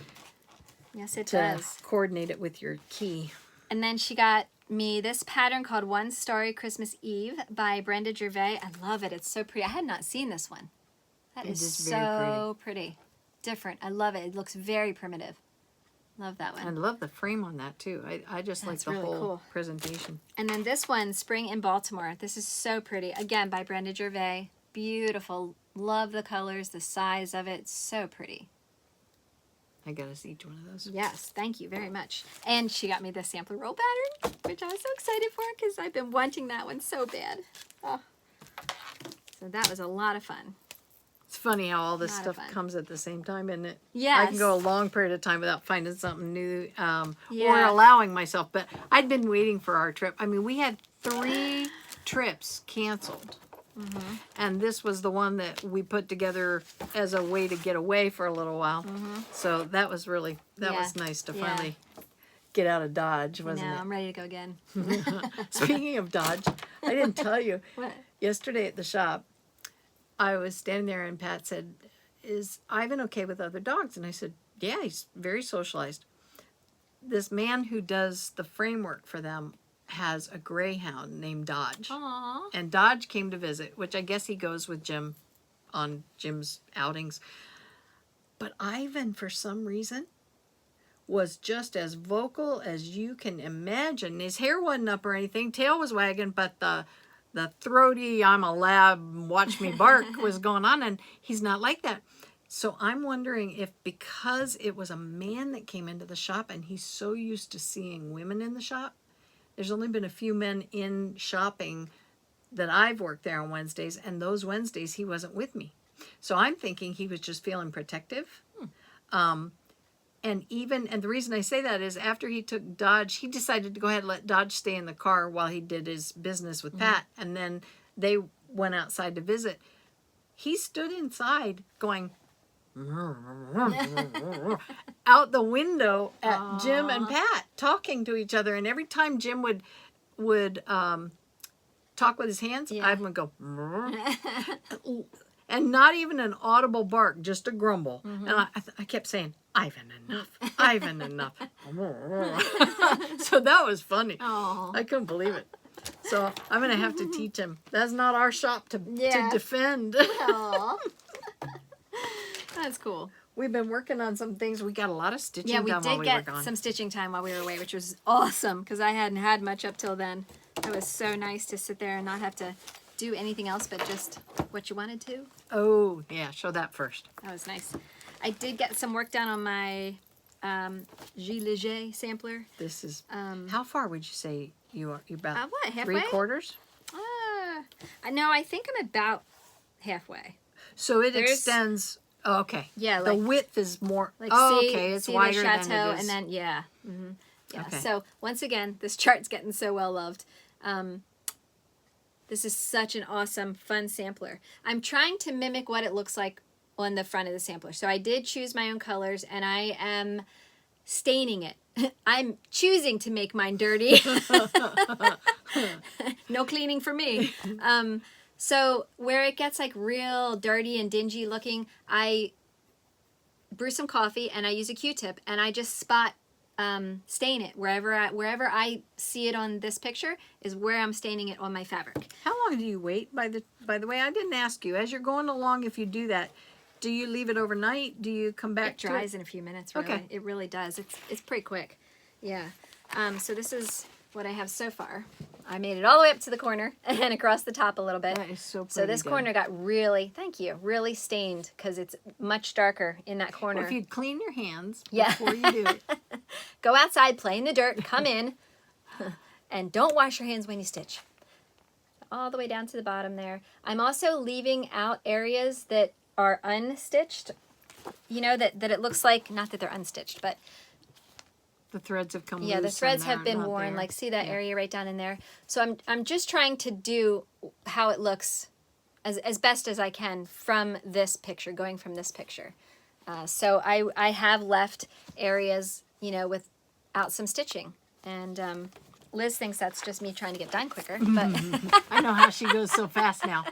S2: Yes, it
S1: to
S2: does.
S1: coordinate it with your key.
S2: And then she got me this pattern called One Starry Christmas Eve by Brenda Gervais. I love it. It's so pretty. I had not seen this one. That
S1: It
S2: is
S1: is
S2: so
S1: very
S2: pretty. Different. I love it. It looks very primitive. Love that
S1: I
S2: one.
S1: love the frame on that too. I just like
S2: That's
S1: the
S2: really
S1: whole
S2: cool.
S1: presentation.
S2: And then this one, Spring in Baltimore. This is so pretty. Again, by Brenda Gervais. Beautiful. Love the colors, the size of it. So pretty.
S1: I got us each one of those.
S2: Yes, thank you very much. And she got me the sampler roll pattern, which I was so excited for because I've been wanting that one so bad. Oh. So that was a lot of fun.
S1: It's funny how all this
S2: Lot of
S1: stuff
S2: fun.
S1: comes at the same time, isn't it?
S2: Yes.
S1: I can go a long period of time without finding something new or
S2: Yeah.
S1: allowing myself. But I'd been waiting for our trip. I mean, we had 3 trips canceled. And this was the one that we put together as a way to get away for a little while. So that was really, that
S2: Yeah.
S1: was nice to
S2: Yeah.
S1: finally get out of Dodge,
S2: No,
S1: wasn't
S2: I'm ready to go again.
S1: it? Speaking of Dodge, I didn't tell you.
S2: What?
S1: Yesterday at the shop, I was standing there and Pat said, "Is Ivan okay with other dogs?" And I said, "Yeah, he's very socialized." This man who does the framework for them has a greyhound named Dodge.
S2: Aww.
S1: And Dodge came to visit, which I guess he goes with Jim on Jim's outings. But Ivan, for some reason, was just as vocal as you can imagine. His hair wasn't up or anything, tail was wagging, but the throaty, I'm a lab, watch me bark was going on, and he's not like that. So I'm wondering if because it was a man that came into the shop and he's so used to seeing women in the shop, there's only been a few men in shopping that I've worked there on Wednesdays, and those Wednesdays he wasn't with me. So I'm thinking he was just feeling protective. And the reason I say that is after he took Dodge, he decided to go ahead and let Dodge stay in the car while he did his business with Pat. And then they went outside to visit. He stood inside going out the window at Jim and Pat, talking to each other. And every time Jim would talk with his hands,
S2: Yeah.
S1: Ivan would go and not even an audible bark, just a grumble. And I kept saying, "Ivan, enough. Ivan, enough." So that was funny.
S2: Aw.
S1: I couldn't believe it. So I'm going to have to teach him. That's not our shop to
S2: Yeah.
S1: defend.
S2: Aw. That's cool.
S1: We've been working on some things. We got a lot of stitching
S2: Yeah, we
S1: done while
S2: did
S1: we were
S2: get
S1: gone.
S2: some stitching time while we were away, which was awesome because I hadn't had much up till then. It was so nice to sit there and not have to do anything else but just what you wanted to.
S1: Oh, yeah. Show that first.
S2: That was nice. I did get some work done on my Gilles Leger sampler.
S1: This is, how far would you say you are? You're about
S2: What, halfway?
S1: 3/4?
S2: No, I think I'm about halfway.
S1: So it
S2: There's-
S1: extends. Oh, okay.
S2: Yeah,
S1: the
S2: like-
S1: width is more.
S2: Like
S1: okay. It's
S2: see
S1: wider
S2: the
S1: than
S2: chateau,
S1: it is.
S2: and then yeah. Yeah.
S1: Okay.
S2: So once again, this chart's getting so well loved. This is such an awesome, fun sampler. I'm trying to mimic what it looks like on the front of the sampler. So I did choose my own colors, and I am staining it. I'm choosing to make mine dirty. No cleaning for me. So where it gets like real dirty and dingy looking, I brew some coffee and I use a Q-tip and I just spot stain it wherever I see it on this picture is where I'm staining it on my fabric.
S1: How long do you wait? By the way, I didn't ask you. As you're going along, if you do that, do you leave it overnight? Do you come back
S2: It dries in a few minutes. Really.
S1: Okay.
S2: It really does. It's pretty quick. Yeah. So this is what I have so far. I made it all the way up to the corner and across the top a little bit.
S1: That is so pretty.
S2: So this
S1: good.
S2: corner got really, thank you, really stained because it's much darker in that corner.
S1: Well, if you'd clean your hands
S2: Yeah.
S1: before you do it.
S2: Go outside, play in the dirt, come in, and don't wash your hands when you stitch. All the way down to the bottom there. I'm also leaving out areas that are unstitched. You know, that it looks like, not that they're unstitched, but
S1: The threads have come loose.
S2: yeah, the
S1: and
S2: threads
S1: they're
S2: have been
S1: not
S2: worn.
S1: there.
S2: Like, see that
S1: Yeah.
S2: area right down in there? So I'm just trying to do how it looks as best as I can from this picture, going from this picture. So I have left areas, you know, without some stitching. And Liz thinks that's just me trying to get done quicker. But,
S1: I know how she goes so fast now.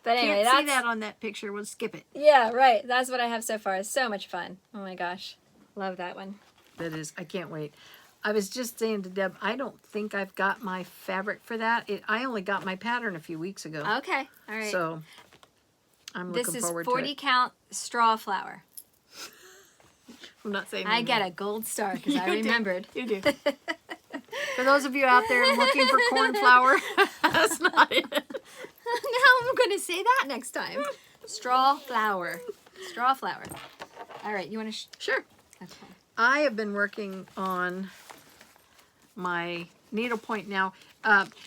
S2: but anyway,
S1: Can't see
S2: that's...
S1: that on that picture. We'll skip it.
S2: Yeah, right. That's what I have so far. It's so much fun. Oh my gosh. Love that one.
S1: That is, I can't wait. I was just saying to Deb, I don't think I've got my fabric for that. I only got my pattern a few weeks ago.
S2: Okay. All right.
S1: So I'm
S2: this
S1: looking
S2: is
S1: forward
S2: 40
S1: to it.
S2: count straw flower.
S1: I'm not saying
S2: I get
S1: anything.
S2: a gold star because I
S1: You do.
S2: remembered.
S1: You do. For those of you out there looking for corn flour, that's not it.
S2: Now I'm going to say that next time. Straw flower. Straw flower. All right. You want to...
S1: Sure. I have been working on my Needlepoint Now.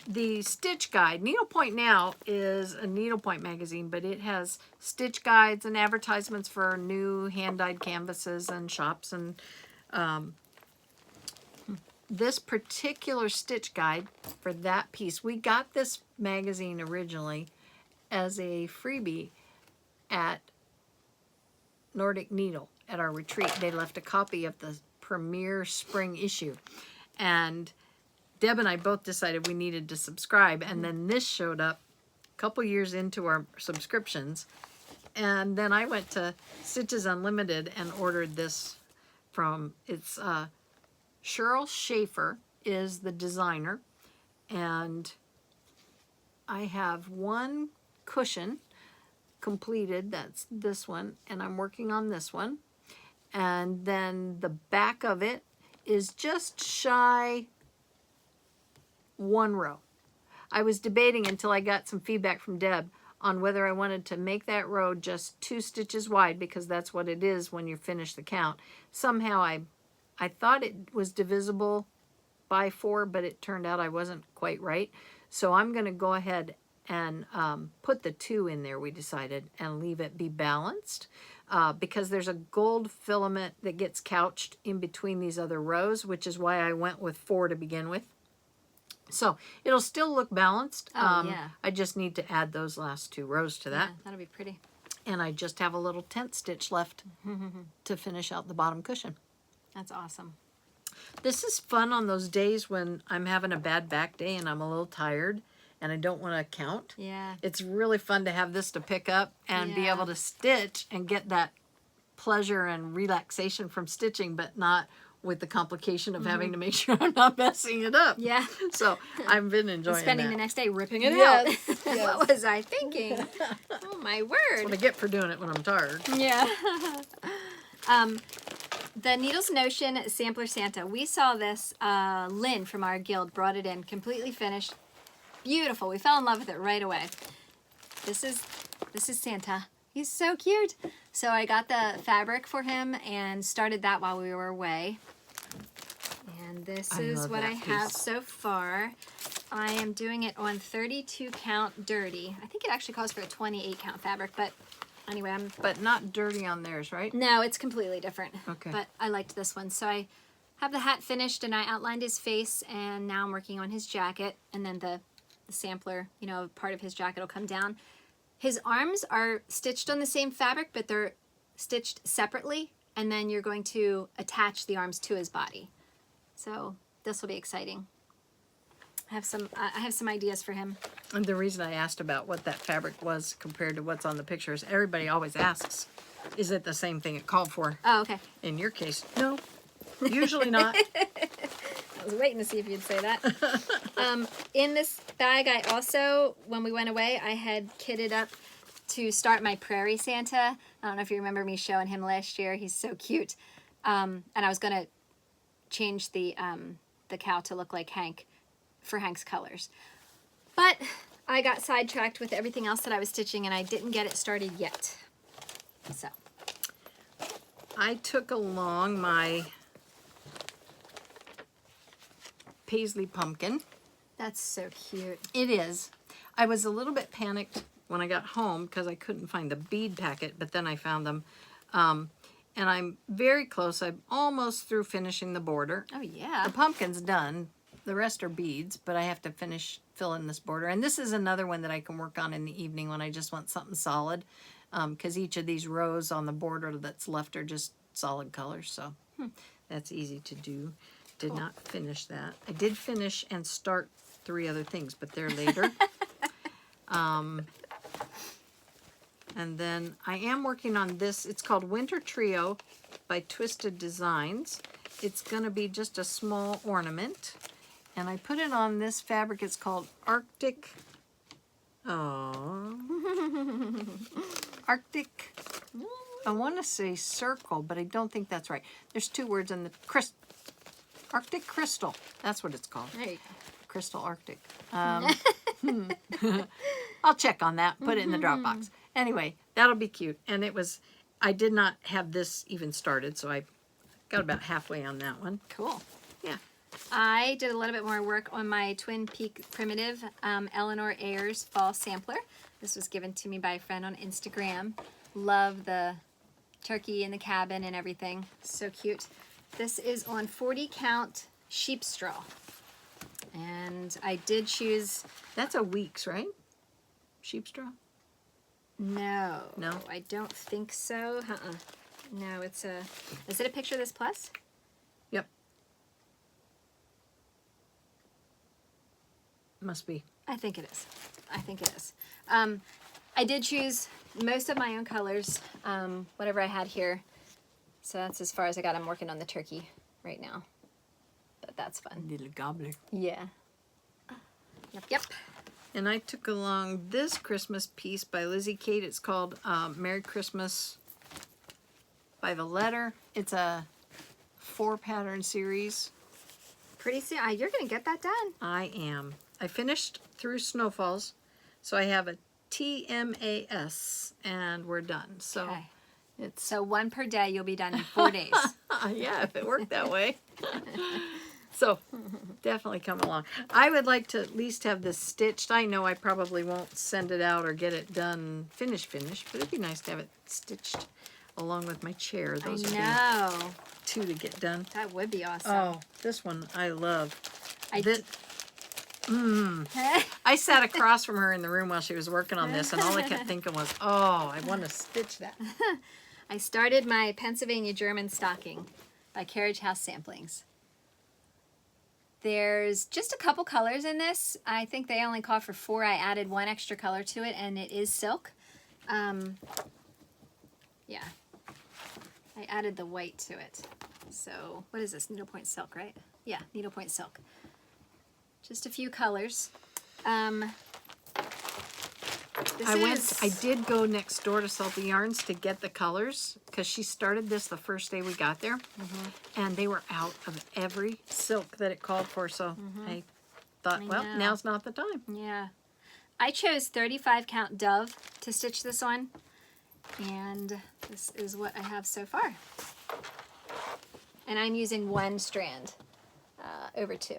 S1: The Stitch Guide. Needlepoint Now is a needlepoint magazine, but it has stitch guides and advertisements for new hand-dyed canvases and shops. And this particular stitch guide for that piece, we got this magazine originally as a freebie at Nordic Needle at our retreat. They left a copy of the premiere spring issue. And Deb and I both decided we needed to subscribe, and then this showed up a couple years into our subscriptions. And then I went to Stitches Unlimited and ordered this from, it's Cheryl Schaefer is the designer, and I have one cushion completed, that's this one, and I'm working on this one. And then the back of it is just shy one row. I was debating until I got some feedback from Deb on whether I wanted to make that row just 2 stitches wide, because that's what it is when you finish the count. Somehow I thought it was divisible by 4, but it turned out I wasn't quite right. So I'm going to go ahead and put the 2 in there, we decided, and leave it be balanced. Because there's a gold filament that gets couched in between these other rows, which is why I went with 4 to begin with. So it'll still look balanced.
S2: Yeah.
S1: I just need to add those last 2 rows to that.
S2: Yeah, that'll be pretty.
S1: And I just have a little tent stitch left to finish out the bottom cushion.
S2: That's awesome.
S1: This is fun on those days when I'm having a bad back day and I'm a little tired and I don't want to count.
S2: Yeah.
S1: It's really fun to have this to pick up and be
S2: Yeah.
S1: able to stitch and get that pleasure and relaxation from stitching, but not with the complication of having to make sure I'm not messing it up.
S2: Yeah.
S1: So I've been enjoying
S2: Spending
S1: that.
S2: the next day ripping it
S1: Yes,
S2: out.
S1: yes.
S2: What was I thinking? Oh my
S1: What I
S2: word.
S1: get for doing it when I'm tired.
S2: Yeah. The Needles Notion Sampler Santa. We saw this. Lynn from our guild brought it in, completely finished. Beautiful. We fell in love with it right away. This is Santa. He's so cute. So I got the fabric for him and started that while we were away. And this
S1: I
S2: is
S1: love
S2: what
S1: that
S2: I have
S1: piece.
S2: so far. I am doing it on 32 count dirty. I think it actually calls for a 28 count fabric, but anyway,
S1: But not dirty on theirs, right?
S2: no, it's completely different.
S1: Okay.
S2: But I liked this one. So I have the hat finished and I outlined his face, and now I'm working on his jacket, and then the sampler, you know, part of his jacket will come down. His arms are stitched on the same fabric, but they're stitched separately, and then you're going to attach the arms to his body. So this will be exciting. I have some ideas for him.
S1: And the reason I asked about what that fabric was compared to what's on the pictures, everybody always asks, is it the same thing it called for?
S2: Oh, okay.
S1: In your case, no, usually not.
S2: I was waiting to see if you'd say that. In this bag, I also, when we went away, I had kitted up to start my Prairie Santa. I don't know if you remember me showing him last year. He's so cute. And I was going to change the cow to look like Hank for Hank's colors. But I got sidetracked with everything else that I was stitching, and I didn't get it started yet. So.
S1: I took along my paisley pumpkin.
S2: That's so cute.
S1: It is. I was a little bit panicked when I got home because I couldn't find the bead packet, but then I found them. And I'm very close. I'm almost through finishing the border.
S2: Oh, yeah.
S1: The pumpkin's done. The rest are beads, but I have to finish filling this border. And this is another one that I can work on in the evening when I just want something solid, because each of these rows on the border that's left are just solid colors. So that's easy to do. Did not finish that. I did finish and start 3 other things, but they're later. And then I am working on this. It's called Winter Trio by Twisted Designs. It's going to be just a small ornament. And I put it on this fabric. It's called Arctic. Oh. Arctic. I want to say circle, but I don't think that's right. There's 2 words in the Arctic Crystal. That's what it's called.
S2: There you go.
S1: Crystal Arctic. I'll check on that. Put it in the Dropbox. Anyway, that'll be cute. And I did not have this even started, so I got about halfway on that one.
S2: Cool.
S1: Yeah.
S2: I did a little bit more work on my Twin Peak Primitive Eleanor Ayers Fall Sampler. This was given to me by a friend on Instagram. Love the turkey in the cabin and everything. So cute. This is on 40 count sheep straw. And I did choose...
S1: That's a week's, right? Sheep straw?
S2: No.
S1: No?
S2: I don't think so. No, it's a... Is it a picture of this plus?
S1: Yep. Must be.
S2: I think it is. I think it is. I did choose most of my own colors, whatever I had here. So that's as far as I got. I'm working on the turkey right now. But that's fun.
S1: Little gobbler.
S2: Yeah. Yep, yep.
S1: And I took along this Christmas piece by Lizzie Kate. It's called Merry Christmas by the Letter. It's a 4-pattern series.
S2: Pretty soon. You're going to get that done.
S1: I am. I finished through Snowfalls, so I have a TMAS, and we're done. So
S2: Okay.
S1: it's
S2: So one per day, you'll be done in 4 days.
S1: yeah, if it worked that way. So definitely come along. I would like to at least have this stitched. I know I probably won't send it out or get it done finish, but it'd be nice to have it stitched along with my chair. Those would
S2: I know.
S1: be 2 to get done.
S2: That would be awesome.
S1: Oh, this one I love.
S2: I
S1: Thi- I sat across from her in the room while she was working on this, and all I kept thinking was, oh, I want to stitch that.
S2: I started my Pennsylvania German stocking by Carriage House Samplings. There's just a couple colors in this. I think they only call for 4. I added 1 extra color to it, and it is silk. Yeah. I added the white to it. So, what is this? Needlepoint Silk, right? Yeah, Needlepoint Silk. Just a few colors.
S1: I did go next door to Salty Yarns to get the colors because she started this the first day we got there, and they were out of every silk that it called for. So I thought, well,
S2: know.
S1: now's not the time.
S2: Yeah. I chose 35 count Dove to stitch this on, and this is what I have so far. And I'm using 1 strand over 2.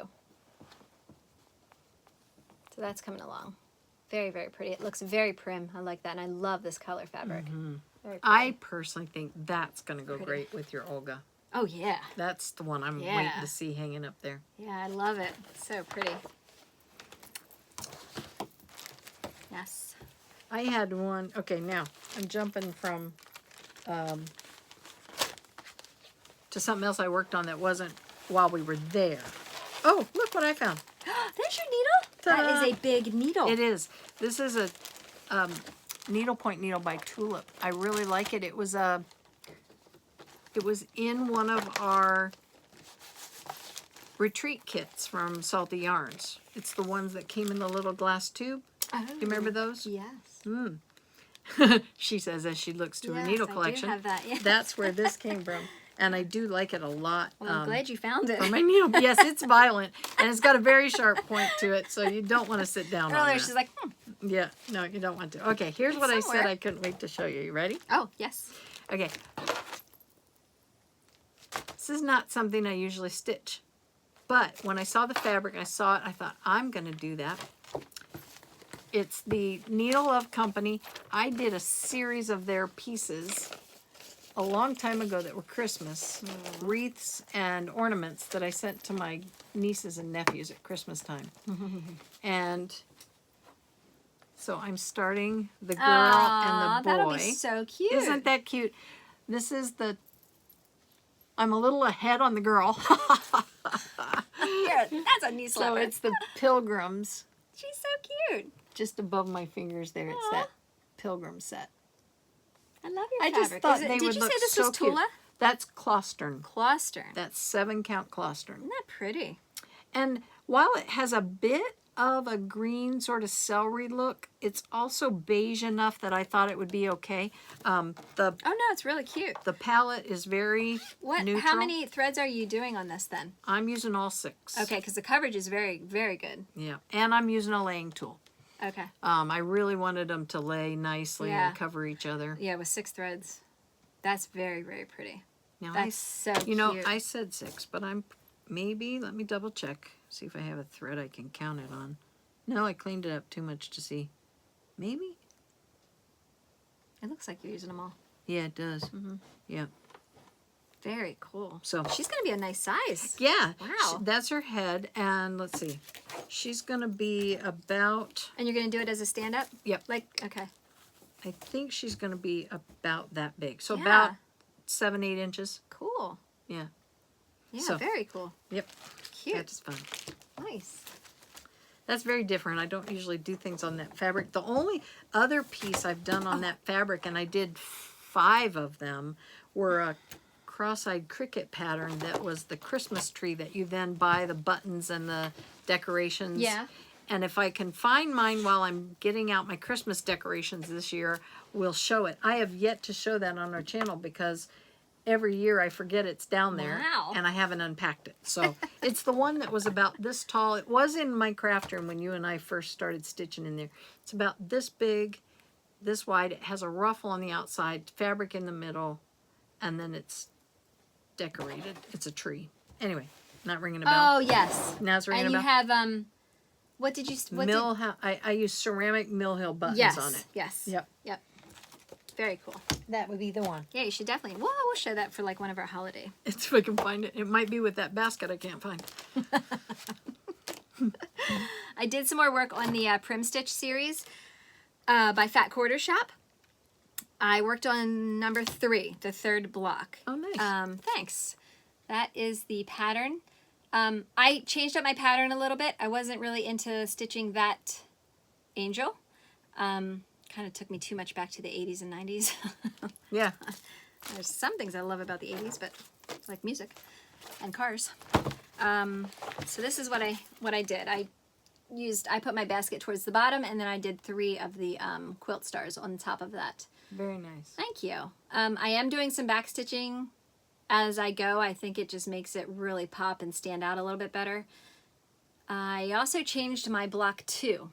S2: So that's coming along. Very, very pretty. It looks very prim. I like that. And I love this color fabric. Very pretty.
S1: I personally think that's going to go
S2: Pretty.
S1: great with your Olga.
S2: Oh, yeah.
S1: That's the one I'm
S2: Yeah.
S1: waiting to see hanging up there.
S2: Yeah, I love it. It's so pretty. Yes.
S1: I had one. Okay, now I'm jumping from to something else I worked on that wasn't while we were there. Oh, look what I found.
S2: There's your needle?
S1: Ta-da.
S2: That is a big needle.
S1: It is. This is a needlepoint needle by Tulip. I really like it. It was in one of our retreat kits from Salty Yarns. It's the ones that came in the little glass tube.
S2: Oh,
S1: Do you remember those?
S2: yes.
S1: She says as she looks to her
S2: Yes,
S1: needle
S2: I do
S1: collection.
S2: have that, yes.
S1: That's where this came from. And I do like it a lot.
S2: Well, I'm glad you found it.
S1: For my needle. Yes, it's violent. And it's got a very sharp point to it, so you don't want to sit down on
S2: Earlier,
S1: that.
S2: she's like,
S1: Yeah, no, you don't want to. Okay, here's what I said
S2: Somewhere.
S1: I couldn't wait to show you. You ready?
S2: oh, yes.
S1: Okay. This is not something I usually stitch. But when I saw the fabric, I saw it, I thought, I'm going to do that. It's the Needle Love Company. I did a series of their pieces a long time ago that were Christmas wreaths and ornaments that I sent to my nieces and nephews at Christmas time. And so I'm starting the girl and the boy.
S2: That'll be so cute.
S1: Isn't that cute? This is the... I'm a little ahead on the girl.
S2: Here, that's a neat
S1: So
S2: slipper.
S1: it's the Pilgrims.
S2: She's so cute.
S1: Just above my fingers there. It's
S2: Aw.
S1: that Pilgrim set.
S2: I love your
S1: I just
S2: fabric.
S1: thought
S2: Is it-
S1: they
S2: did
S1: would
S2: you
S1: look
S2: say this
S1: so
S2: was
S1: cute.
S2: Tula?
S1: That's Claustern.
S2: Claustern.
S1: That's 7-count Claustern.
S2: Isn't that pretty?
S1: And while it has a bit of a green sort of celery look, it's also beige enough that I thought it would be okay.
S2: Oh no, it's really cute.
S1: The palette is very
S2: What?
S1: neutral.
S2: How many threads are you doing on this then?
S1: I'm using all 6.
S2: Okay, because the coverage is very, very good.
S1: Yeah, and I'm using a laying tool.
S2: Okay.
S1: I really wanted them to lay nicely
S2: Yeah.
S1: and cover each other.
S2: Yeah, with 6 threads. That's very, very pretty.
S1: Now
S2: That's so
S1: you know,
S2: cute.
S1: I said 6, but I'm maybe, let me double check, see if I have a thread I can count it on. No, I cleaned it up too much to see. Maybe?
S2: It looks like you're using them all.
S1: Yeah, it does. Yeah.
S2: Very cool.
S1: So
S2: She's going to be a nice size.
S1: yeah.
S2: Wow.
S1: That's her head, and let's see. She's going to be about,
S2: And you're going to do it as a stand-up?
S1: yep,
S2: Like, okay.
S1: I think she's going to be about that big. So
S2: Yeah.
S1: about 7-8 inches.
S2: Cool.
S1: Yeah.
S2: Yeah,
S1: So-
S2: very cool.
S1: Yep.
S2: Cute.
S1: That's fun.
S2: Nice.
S1: That's very different. I don't usually do things on that fabric. The only other piece I've done on that fabric, and I did 5 of them, were a cross-eyed cricket pattern that was the Christmas tree that you then buy the buttons and the decorations.
S2: Yeah.
S1: And if I can find mine while I'm getting out my Christmas decorations this year, we'll show it. I have yet to show that on our channel because every year I forget it's down there.
S2: Wow.
S1: And I haven't unpacked it. So it's the one that was about this tall. It was in my craft room when you and I first started stitching in there. It's about this big, this wide. It has a ruffle on the outside, fabric in the middle, and then it's decorated. It's a tree. Anyway, not ringing a bell.
S2: Oh, yes.
S1: Now it's ringing
S2: And
S1: a
S2: you
S1: bell.
S2: have, what did you, what
S1: Mill, I use ceramic Mill Hill buttons
S2: yes.
S1: on it.
S2: Yes.
S1: Yep.
S2: Yep. Very cool.
S1: That would be the one.
S2: Yeah, you should definitely, well, we'll show that for like one of our holiday.
S1: It's if I can find it. It might be with that basket I can't find.
S2: I did some more work on the Prim Stitch series by Fat Quarter Shop. I worked on number 3, the 3rd block.
S1: Oh, nice.
S2: Thanks. That is the pattern. I changed up my pattern a little bit. I wasn't really into stitching that angel. Kind of took me too much back to the 80s and 90s.
S1: Yeah.
S2: There's some things I love about the 80s, but it's like music and cars. So this is what I did. I put my basket towards the bottom, and then I did 3 of the quilt stars on top of that.
S1: Very nice.
S2: Thank you. I am doing some backstitching as I go. I think it just makes it really pop and stand out a little bit better. I also changed my block 2.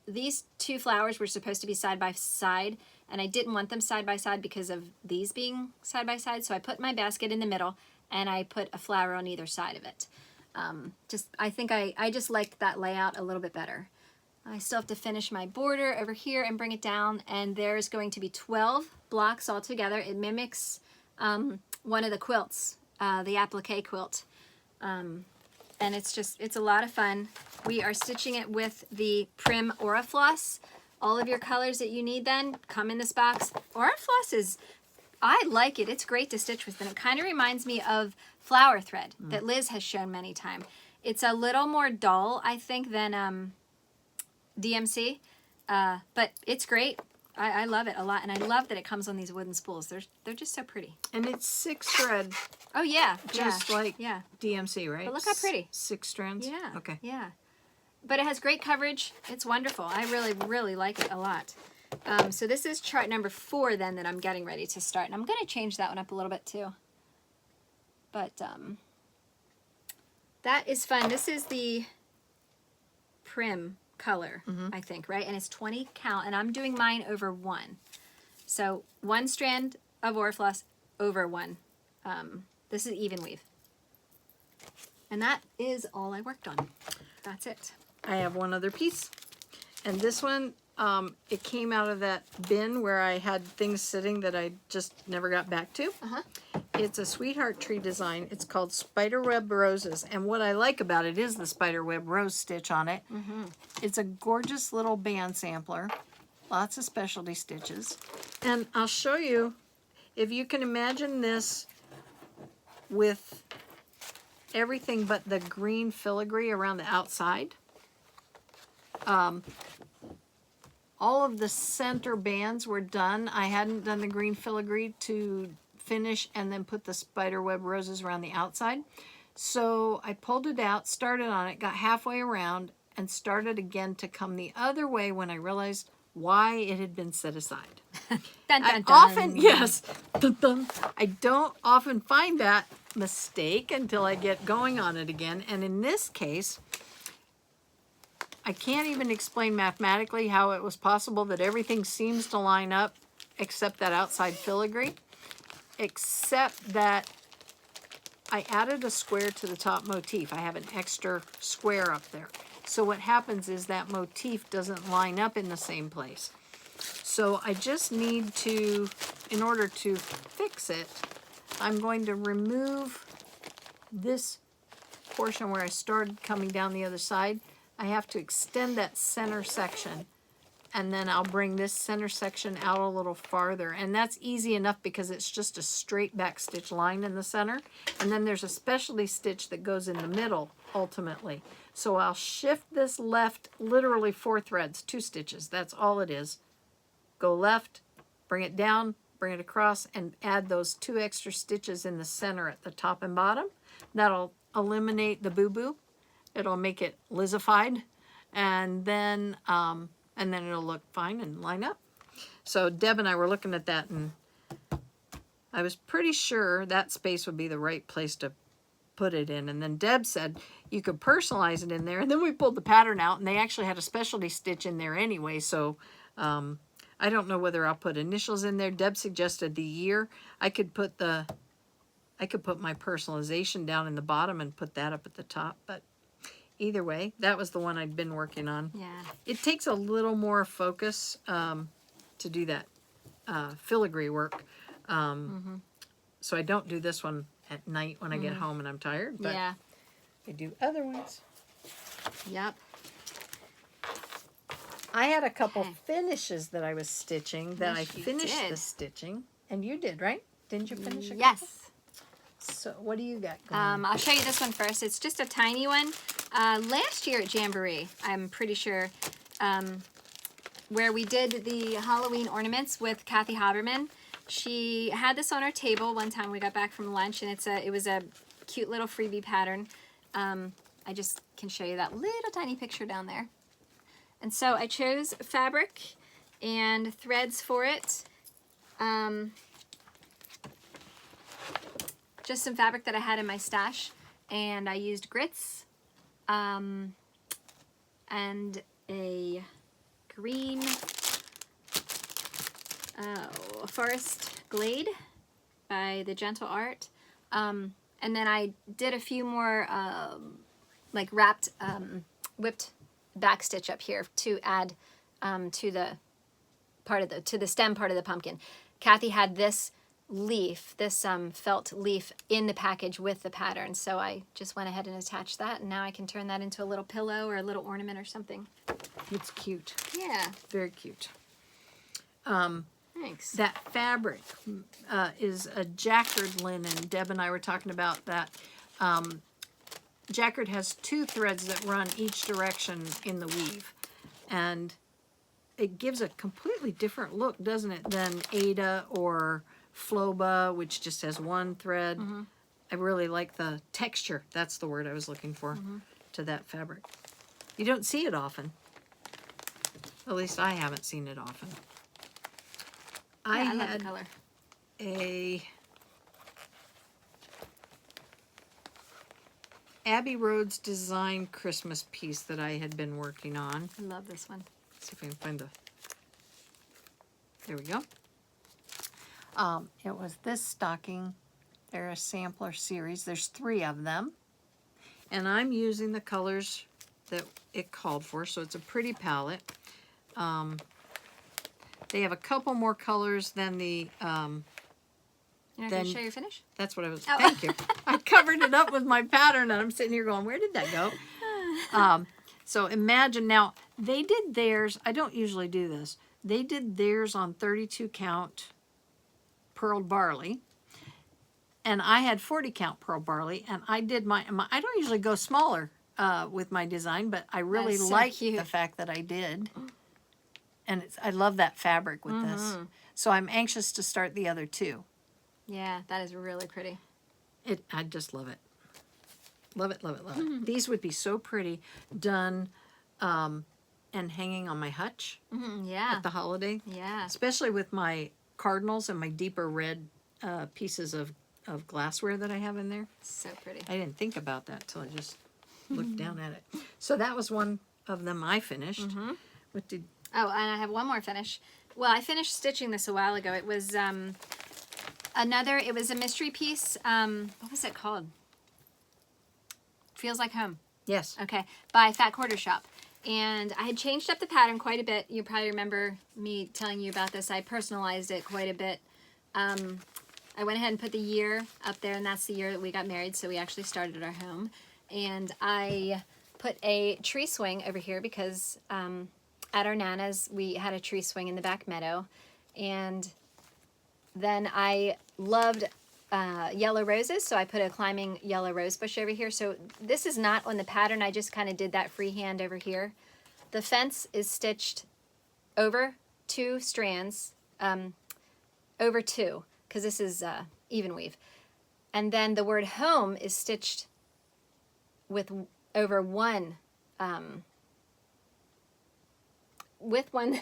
S2: These 2 flowers were supposed to be side by side, and I didn't want them side by side because of these being side by side, so I put my basket in the middle and I put a flower on either side of it. I think I just liked that layout a little bit better. I still have to finish my border over here and bring it down, and there's going to be 12 blocks all together. It mimics one of the quilts, the applique quilt. And it's a lot of fun. We are stitching it with the Prim Orifloss. All of your colors that you need then come in this box. Orifloss I like it. It's great to stitch with, and it kind of reminds me of flower thread that Liz has shown many times. It's a little more dull, I think, than DMC, but it's great. I love it a lot, and I love that it comes on these wooden spools. They're just so pretty.
S1: And it's 6 thread,
S2: Oh yeah,
S1: just like
S2: yeah.
S1: DMC, right?
S2: But look how pretty.
S1: 6 strands?
S2: Yeah.
S1: Okay.
S2: Yeah. But it has great coverage. It's wonderful. I really, really like it a lot. So this is chart number 4 then that I'm getting ready to start. And I'm going to change that one up a little bit too. But that is fun. This is the Prim color, I think, right? And it's 20 count. And I'm doing mine over 1. So 1 strand of Orifloss over 1. This is even weave. And that is all I worked on. That's it.
S1: I have one other piece. And this one, it came out of that bin where I had things sitting that I just never got back to. It's a sweetheart tree design. It's called Spiderweb Roses. And what I like about it is the Spiderweb Rose stitch on it. It's a gorgeous little band sampler. Lots of specialty stitches. And I'll show you, if you can imagine this with everything but the green filigree around the outside. All of the center bands were done. I hadn't done the green filigree to finish and then put the spiderweb roses around the outside. So I pulled it out, started on it, got halfway around, and started again to come the other way when I realized why it had been set aside.
S2: Dun, dun,
S1: I
S2: dun.
S1: often, yes, dun, dun, I don't often find that mistake until I get going on it again. And in this case, I can't even explain mathematically how it was possible that everything seems to line up except that outside filigree. except that I added a square to the top motif. I have an extra square up there. So what happens is that motif doesn't line up in the same place. So I just need to, in order to fix it, I'm going to remove this portion where I started coming down the other side. I have to extend that center section, and then I'll bring this center section out a little farther. And that's easy enough because it's just a straight back stitch line in the center. And then there's a specialty stitch that goes in the middle ultimately. So I'll shift this left literally 4 threads, 2 stitches. That's all it is. Go left, bring it down, bring it across, and add those 2 extra stitches in the center at the top and bottom. That'll eliminate the boo-boo. It'll make it lizified, and then it'll look fine and line up. So Deb and I were looking at that, and I was pretty sure that space would be the right place to put it in. And then Deb said you could personalize it in there, and then we pulled the pattern out, and they actually had a specialty stitch in there anyway. So I don't know whether I'll put initials in there. Deb suggested the year. I could put my personalization down in the bottom and put that up at the top, but either way, that was the one I'd been working on.
S2: Yeah.
S1: It takes a little more focus to do that filigree work. So I don't do this one at night when I get home and I'm tired, but
S2: Yeah.
S1: I do other ones.
S2: Yep.
S1: I had a couple finishes that I was stitching that
S2: Yes,
S1: I
S2: you
S1: finished
S2: did.
S1: the stitching. And you did, right? Didn't you finish a couple?
S2: Yes.
S1: So what do you got going?
S2: I'll show you this one first. It's just a tiny one. Last year at Jamboree, I'm pretty sure, where we did the Halloween ornaments with Kathy Haberman. She had this on her table one time we got back from lunch, and it was a cute little freebie pattern. I just can show you that little tiny picture down there. And so I chose fabric and threads for it. Just some fabric that I had in my stash, and I used grits and a green Forest Glade by the Gentle Art, and then I did a few more like wrapped whipped back stitch up here to add to the stem part of the pumpkin. Kathy had this leaf, this felt leaf in the package with the pattern, so I just went ahead and attached that, and now I can turn that into a little pillow or a little ornament or something.
S1: It's cute.
S2: Yeah.
S1: Very cute.
S2: Thanks.
S1: That fabric is a jacquard linen. Deb and I were talking about that. Jacquard has 2 threads that run each direction in the weave, and it gives a completely different look, doesn't it, than Ada or Floba, which just has 1 thread. I really like the texture. That's the word I was looking for to that fabric. You don't see it often. At least I haven't seen it often.
S2: I love the color.
S1: A Abbey Roads design Christmas piece that I had been working on.
S2: I love this one.
S1: Let's see if I can find the... There we go. It was this stocking. They're a sampler series. There's 3 of them. And I'm using the colors that it called for, so it's a pretty palette. They have a couple more colors than the...
S2: You're not going to show your finish?
S1: That's what I was...
S2: Oh.
S1: Thank you. I covered it up with my pattern, and I'm sitting here going, where did that go? So imagine now, they did theirs. I don't usually do this. They did theirs on 32 count pearled barley, and I had 40 count pearl barley, and I did my I don't usually go smaller with my design, but I really
S2: so
S1: like
S2: cute.
S1: the fact that I did, and I love that fabric with this. So I'm anxious to start the other 2.
S2: Yeah, that is really pretty.
S1: I just love it. Love it, love it, love it. These would be so pretty done and hanging on my hutch
S2: Yeah.
S1: at the holiday.
S2: Yeah.
S1: Especially with my cardinals and my deeper red pieces of glassware that I have in there.
S2: So pretty.
S1: I didn't think about that till I just looked down at it. So that was one of them I finished. What did...
S2: Oh, and I have one more finish. Well, I finished stitching this a while ago. It was Another, it was a mystery piece. What was it called? Feels Like Home.
S1: Yes.
S2: Okay, by Fat Quarter Shop. And I had changed up the pattern quite a bit. You probably remember me telling you about this. I personalized it quite a bit. I went ahead and put the year up there, and that's the year that we got married, so we actually started our home. And I put a tree swing over here because at our Nana's, we had a tree swing in the back meadow. And then I loved yellow roses, so I put a climbing yellow rose bush over here. So this is not on the pattern. I just kind of did that freehand over here. The fence is stitched over 2 strands, over 2, because this is even weave. And then the word home is stitched with over 1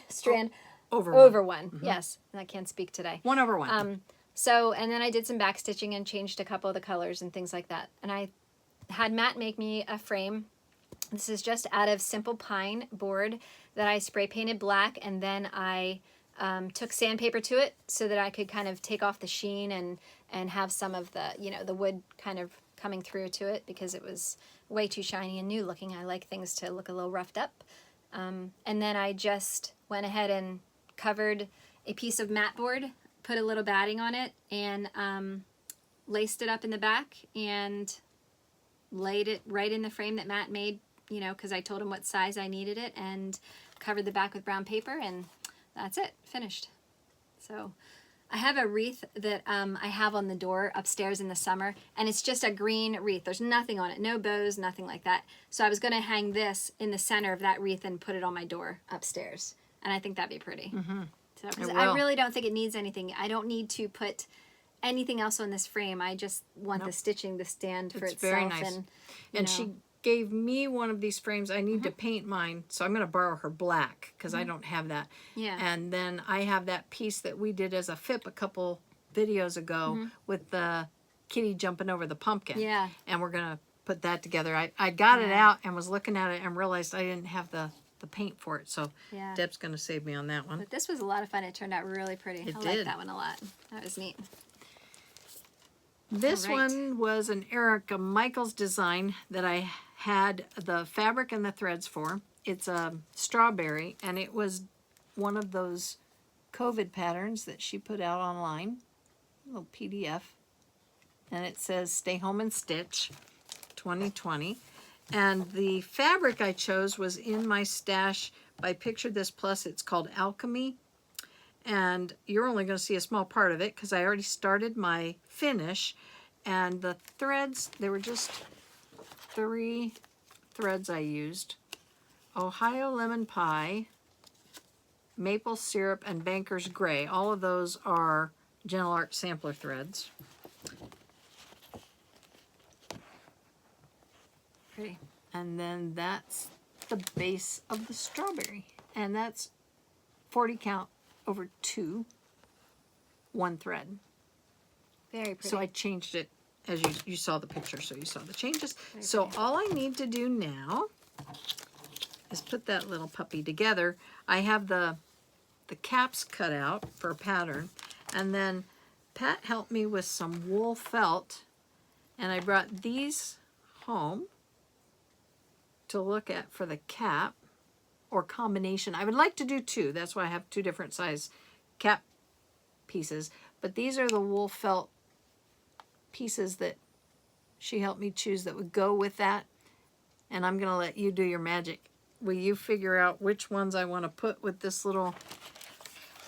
S2: strand. Over one.
S1: Mm-hmm.
S2: Yes, I can't speak today.
S1: 1 over 1.
S2: So, and then I did some backstitching and changed a couple of the colors and things like that. And I had Matt make me a frame. This is just out of simple pine board that I spray painted black, and then I took sandpaper to it so that I could kind of take off the sheen and have some of the, you know, the wood kind of coming through to it because it was way too shiny and new looking. I like things to look a little roughed up. And then I just went ahead and covered a piece of mat board, put a little batting on it, and laced it up in the back and laid it right in the frame that Matt made, you know, because I told him what size I needed it, and covered the back with brown paper, and that's it, finished. So I have a wreath that I have on the door upstairs in the summer, and it's just a green wreath. There's nothing on it, no bows, nothing like that. So I was going to hang this in the center of that wreath and put it on my door upstairs, and I think that'd be pretty.
S1: Mm-hmm.
S2: So 'cause I really don't think it needs anything. I don't need to put anything else on this frame. I just want the stitching to stand for itself.
S1: Very nice. And she gave me one of these frames. I need to paint mine, so I'm going to borrow her black because I don't have that.
S2: Yeah.
S1: And then I have that piece that we did as a FIP a couple videos ago with the kitty jumping over the pumpkin.
S2: Yeah.
S1: And we're going to put that together. I got it out and was looking at it and realized I didn't have the paint for it. So Deb's going to save me on that one.
S2: But this was a lot of fun. It turned out really pretty. I like that one a lot. That was neat.
S1: This one was an Erica Michaels design that I had the fabric and the threads for. It's a strawberry, and it was one of those COVID patterns that she put out online, a little PDF. And it says, Stay Home and Stitch 2020. And the fabric I chose was in my stash by Picture This Plus. It's called Alchemy. And you're only going to see a small part of it because I already started my finish. And the threads, there were just 3 threads I used. Ohio Lemon Pie, Maple Syrup, and Banker's Gray. All of those are Gentle Art sampler threads.
S2: Pretty.
S1: And then that's the base of the strawberry. And that's 40 count over 2, 1 thread.
S2: Very pretty.
S1: So I changed it as you saw the picture, so you saw the changes. So all I need to do now is put that little puppy together. I have the caps cut out for a pattern, and then Pat helped me with some wool felt, and I brought these home to look at for the cap or combination. I would like to do 2. That's why I have 2 different size cap pieces. But these are the wool felt pieces that she helped me choose that would go with that. And I'm going to let you do your magic. Will you figure out which ones I want to put with this little...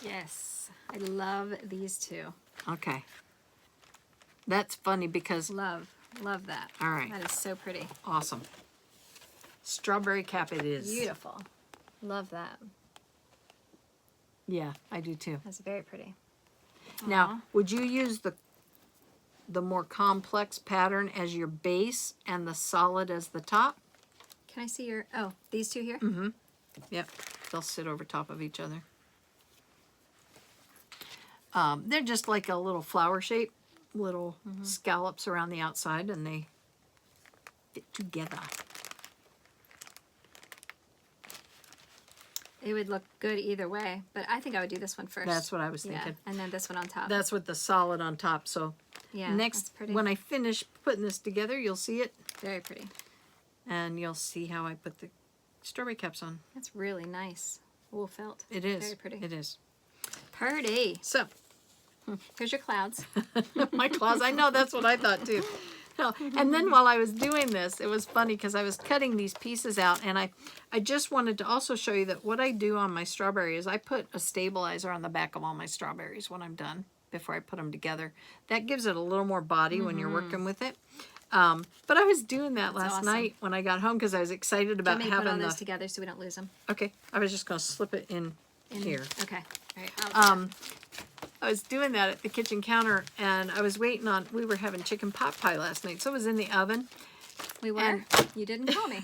S2: Yes. I love these 2.
S1: Okay. That's funny because...
S2: Love that.
S1: All right.
S2: That is so pretty.
S1: Awesome. Strawberry cap it is.
S2: Beautiful. Love that.
S1: Yeah, I do too.
S2: That's very pretty.
S1: Now, would you use the more complex pattern as your base and the solid as the top?
S2: Can I see your... Oh, these 2 here?
S1: Mm-hmm. Yep. They'll sit over top of each other. They're just like a little flower shape, little scallops around the outside, and they fit together.
S2: It would look good either way, but I think I would do this one first.
S1: That's what I was
S2: Yeah,
S1: thinking.
S2: and then this one on top.
S1: That's with the solid on top. So
S2: Yeah, that's
S1: next,
S2: pretty.
S1: when I finish putting this together, you'll see it,
S2: Very pretty.
S1: and you'll see how I put the strawberry caps on.
S2: That's really nice. Wool felt.
S1: It is.
S2: Very pretty.
S1: It is.
S2: Pretty.
S1: So
S2: Here's your clouds.
S1: my closet. I know, that's what I thought too. No, and then while I was doing this, it was funny because I was cutting these pieces out, and I just wanted to also show you that what I do on my strawberry is I put a stabilizer on the back of all my strawberries when I'm done, before I put them together. That gives it a little more body when you're working with it. But I was doing that last
S2: awesome.
S1: night when I got home because I was excited about
S2: Let me put all
S1: having
S2: those
S1: the...
S2: together so we don't lose them.
S1: Okay, I was just going to slip it in here.
S2: Okay. All right.
S1: I was doing that at the kitchen counter, and I was waiting on... We were having chicken pot pie last night, so it was in the oven.
S2: We were.
S1: and-
S2: You didn't call me.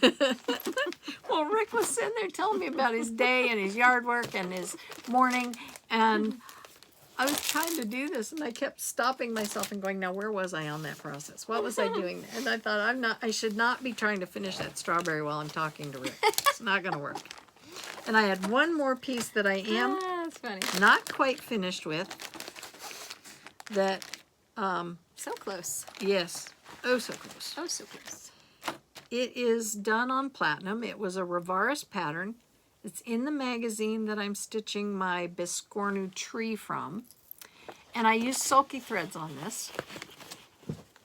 S1: Well, Rick was sitting there telling me about his day and his yard work and his morning, and I was trying to do this, and I kept stopping myself and going, now where was I on that process? What was I doing? And I thought, I should not be trying to finish that strawberry while I'm talking to Rick. It's not going to work. And I had one more piece that I am
S2: That's funny.
S1: not quite finished with. That,
S2: So close.
S1: yes, oh so close.
S2: Oh, so close.
S1: It is done on platinum. It was a Revaris pattern. It's in the magazine that I'm stitching my Biscornu tree from. And I used sulky threads on this.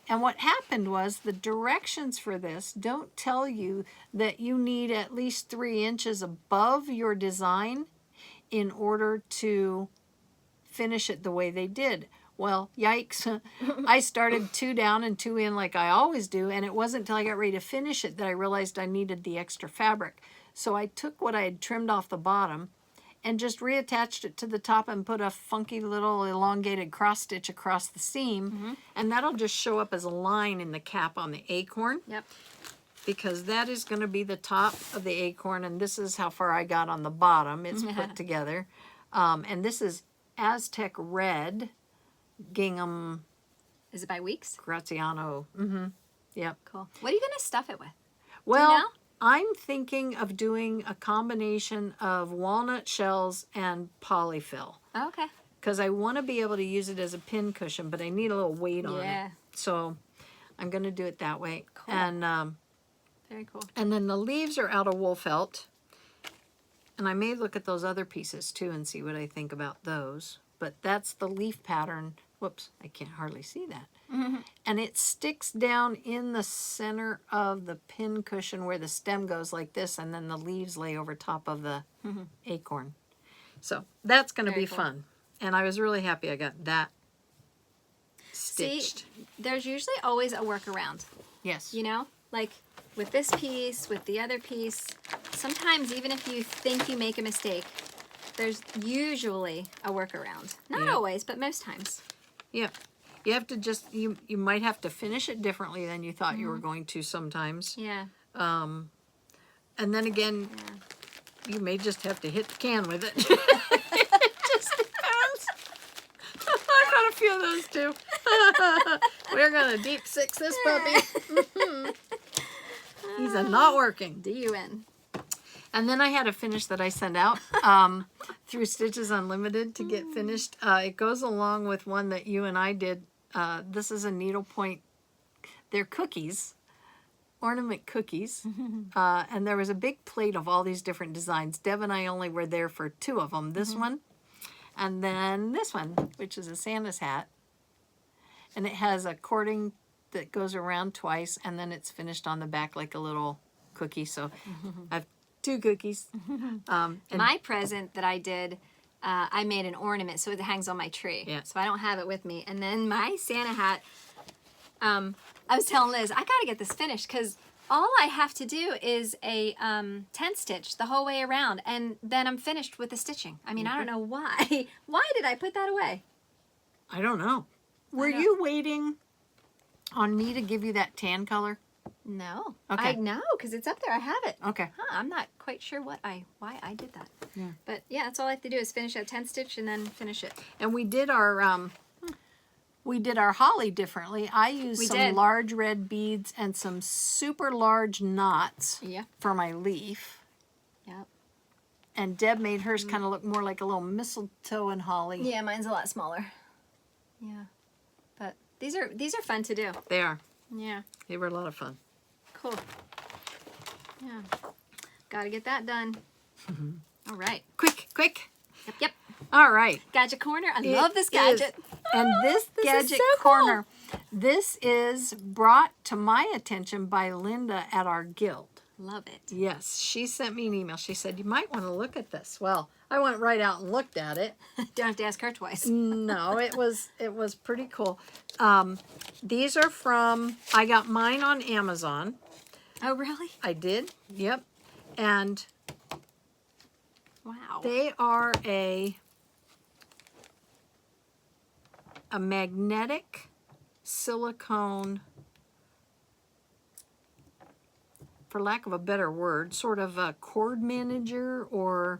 S1: And what happened was the directions for this don't tell you that you need at least 3 inches above your design in order to finish it the way they did. Well, yikes. I started 2 down and 2 in like I always do, and it wasn't until I got ready to finish it that I realized I needed the extra fabric. So I took what I had trimmed off the bottom and just reattached it to the top and put a funky little elongated cross stitch across the seam, and that'll just show up as a line in the cap on the acorn.
S2: Yep.
S1: Because that is going to be the top of the acorn, and this is how far I got on the bottom. It's put together. And this is Aztec Red Gingham
S2: Is it by weeks?
S1: Graziano. Yep.
S2: Cool. What are you going to stuff it with?
S1: Well,
S2: know?
S1: I'm thinking of doing a combination of walnut shells and polyfill.
S2: Oh, okay.
S1: Because I want to be able to use it as a pin cushion, but I need a little weight on
S2: Yeah.
S1: it. So I'm going to do it that way.
S2: Cool. Very cool.
S1: And then the leaves are out of wool felt. And I may look at those other pieces too and see what I think about those. But that's the leaf pattern. Whoops, I can't hardly see that. And it sticks down in the center of the pin cushion where the stem goes like this, and then the leaves lay over top of the acorn. So that's going to
S2: Very
S1: be
S2: cool.
S1: fun. And I was really happy I got that
S2: See,
S1: stitched.
S2: there's usually always a workaround,
S1: Yes.
S2: you know? Like with this piece, with the other piece, sometimes even if you think you make a mistake, there's usually a workaround. Not
S1: Yeah.
S2: always, but most times.
S1: Yeah. You have to just, you might have to finish it differently than you thought you were going to sometimes.
S2: Yeah.
S1: And then again,
S2: Yeah.
S1: you may just have to hit the can with it. It just depends. I've got a few of those too. We're going to deep six this puppy. He's not working.
S2: D-U-N.
S1: And then I had a finish that I sent out through Stitches Unlimited to get finished. It goes along with one that you and I did. This is a needlepoint. They're cookies, ornament cookies. And there was a big plate of all these different designs. Deb and I only were there for 2 of them. This one and then this one, which is a Santa's hat. And it has a cording that goes around twice, and then it's finished on the back like a little cookie. So I have 2 cookies. And
S2: My present that I did, I made an ornament so it hangs on my tree.
S1: Yeah.
S2: So I don't have it with me. And then my Santa hat, I was telling Liz, I got to get this finished because all I have to do is a 10 stitch the whole way around, and then I'm finished with the stitching. I mean, I don't know why. Why did I put that away?
S1: I don't know. Were
S2: don't-
S1: you waiting on me to give you that tan color?
S2: No.
S1: Okay.
S2: I know, because it's up there. I have it.
S1: Okay.
S2: Huh, I'm not quite sure why I did that.
S1: Yeah.
S2: But yeah, that's all I have to do is finish that 10 stitch and then finish it.
S1: And we did our holly differently. I used
S2: We
S1: some
S2: did.
S1: large red beads and some super large knots
S2: Yeah.
S1: for my leaf.
S2: Yep.
S1: And Deb made hers kind of look more like a little mistletoe and holly.
S2: Yeah, mine's a lot smaller. Yeah. But these are fun to do.
S1: They are.
S2: Yeah.
S1: They were a lot of fun.
S2: Cool. Yeah. Got to get that done. All right.
S1: Quick.
S2: Yep.
S1: All right.
S2: Gadget Corner. I love this gadget.
S1: And this Gadget
S2: is so
S1: Corner, this is brought to my attention by Linda at our guild.
S2: Love it.
S1: Yes, she sent me an email. She said, you might want to look at this. Well, I went right out and looked at it.
S2: Don't have to ask her twice.
S1: No, it was pretty cool. These are from, I got mine on Amazon.
S2: Oh, really?
S1: I did, yep. And
S2: Wow.
S1: they are a magnetic silicone, for lack of a better word, sort of a cord manager or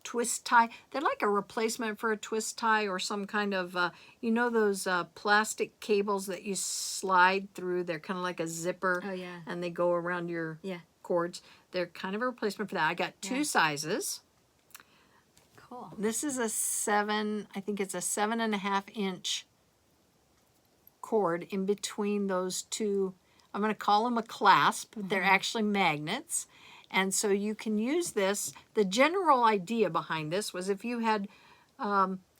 S1: twist tie. They're like a replacement for a twist tie or some kind of, you know those plastic cables that you slide through? They're kind of like a zipper.
S2: Oh, yeah.
S1: And they go around your cords. They're kind of a replacement for that. I got two sizes.
S2: Cool.
S1: This is a 7, I think it's a 7.5 inch cord in between those two. I'm going to call them a clasp. They're actually magnets. And so you can use this. The general idea behind this was if you had,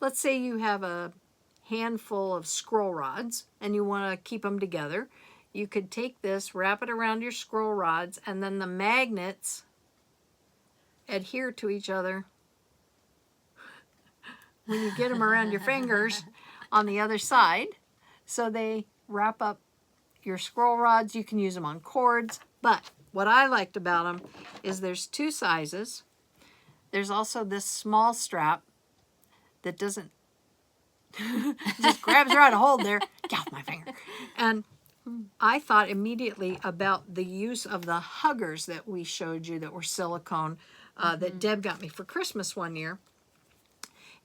S1: let's say you have a handful of scroll rods and you want to keep them together, you could take this, wrap it around your scroll rods, and then the magnets adhere to each other when you get them around your fingers on the other side. So they wrap up your scroll rods. You can use them on cords. But what I liked about them is there's two sizes. There's also this small strap that doesn't, just grabs right a hold there. Get off my finger. And I thought immediately about the use of the huggers that we showed you that were silicone that Deb got me for Christmas one year.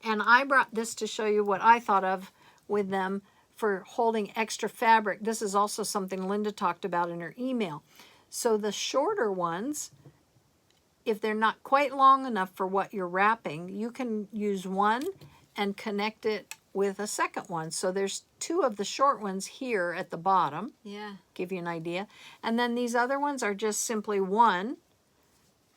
S1: And I brought this to show you what I thought of with them for holding extra fabric. This is also something Linda talked about in her email. So the shorter ones, if they're not quite long enough for what you're wrapping, you can use one and connect it with a second one. So there's two of the short ones here at the bottom.
S2: Yeah.
S1: Give you an idea. And then these other ones are just simply one,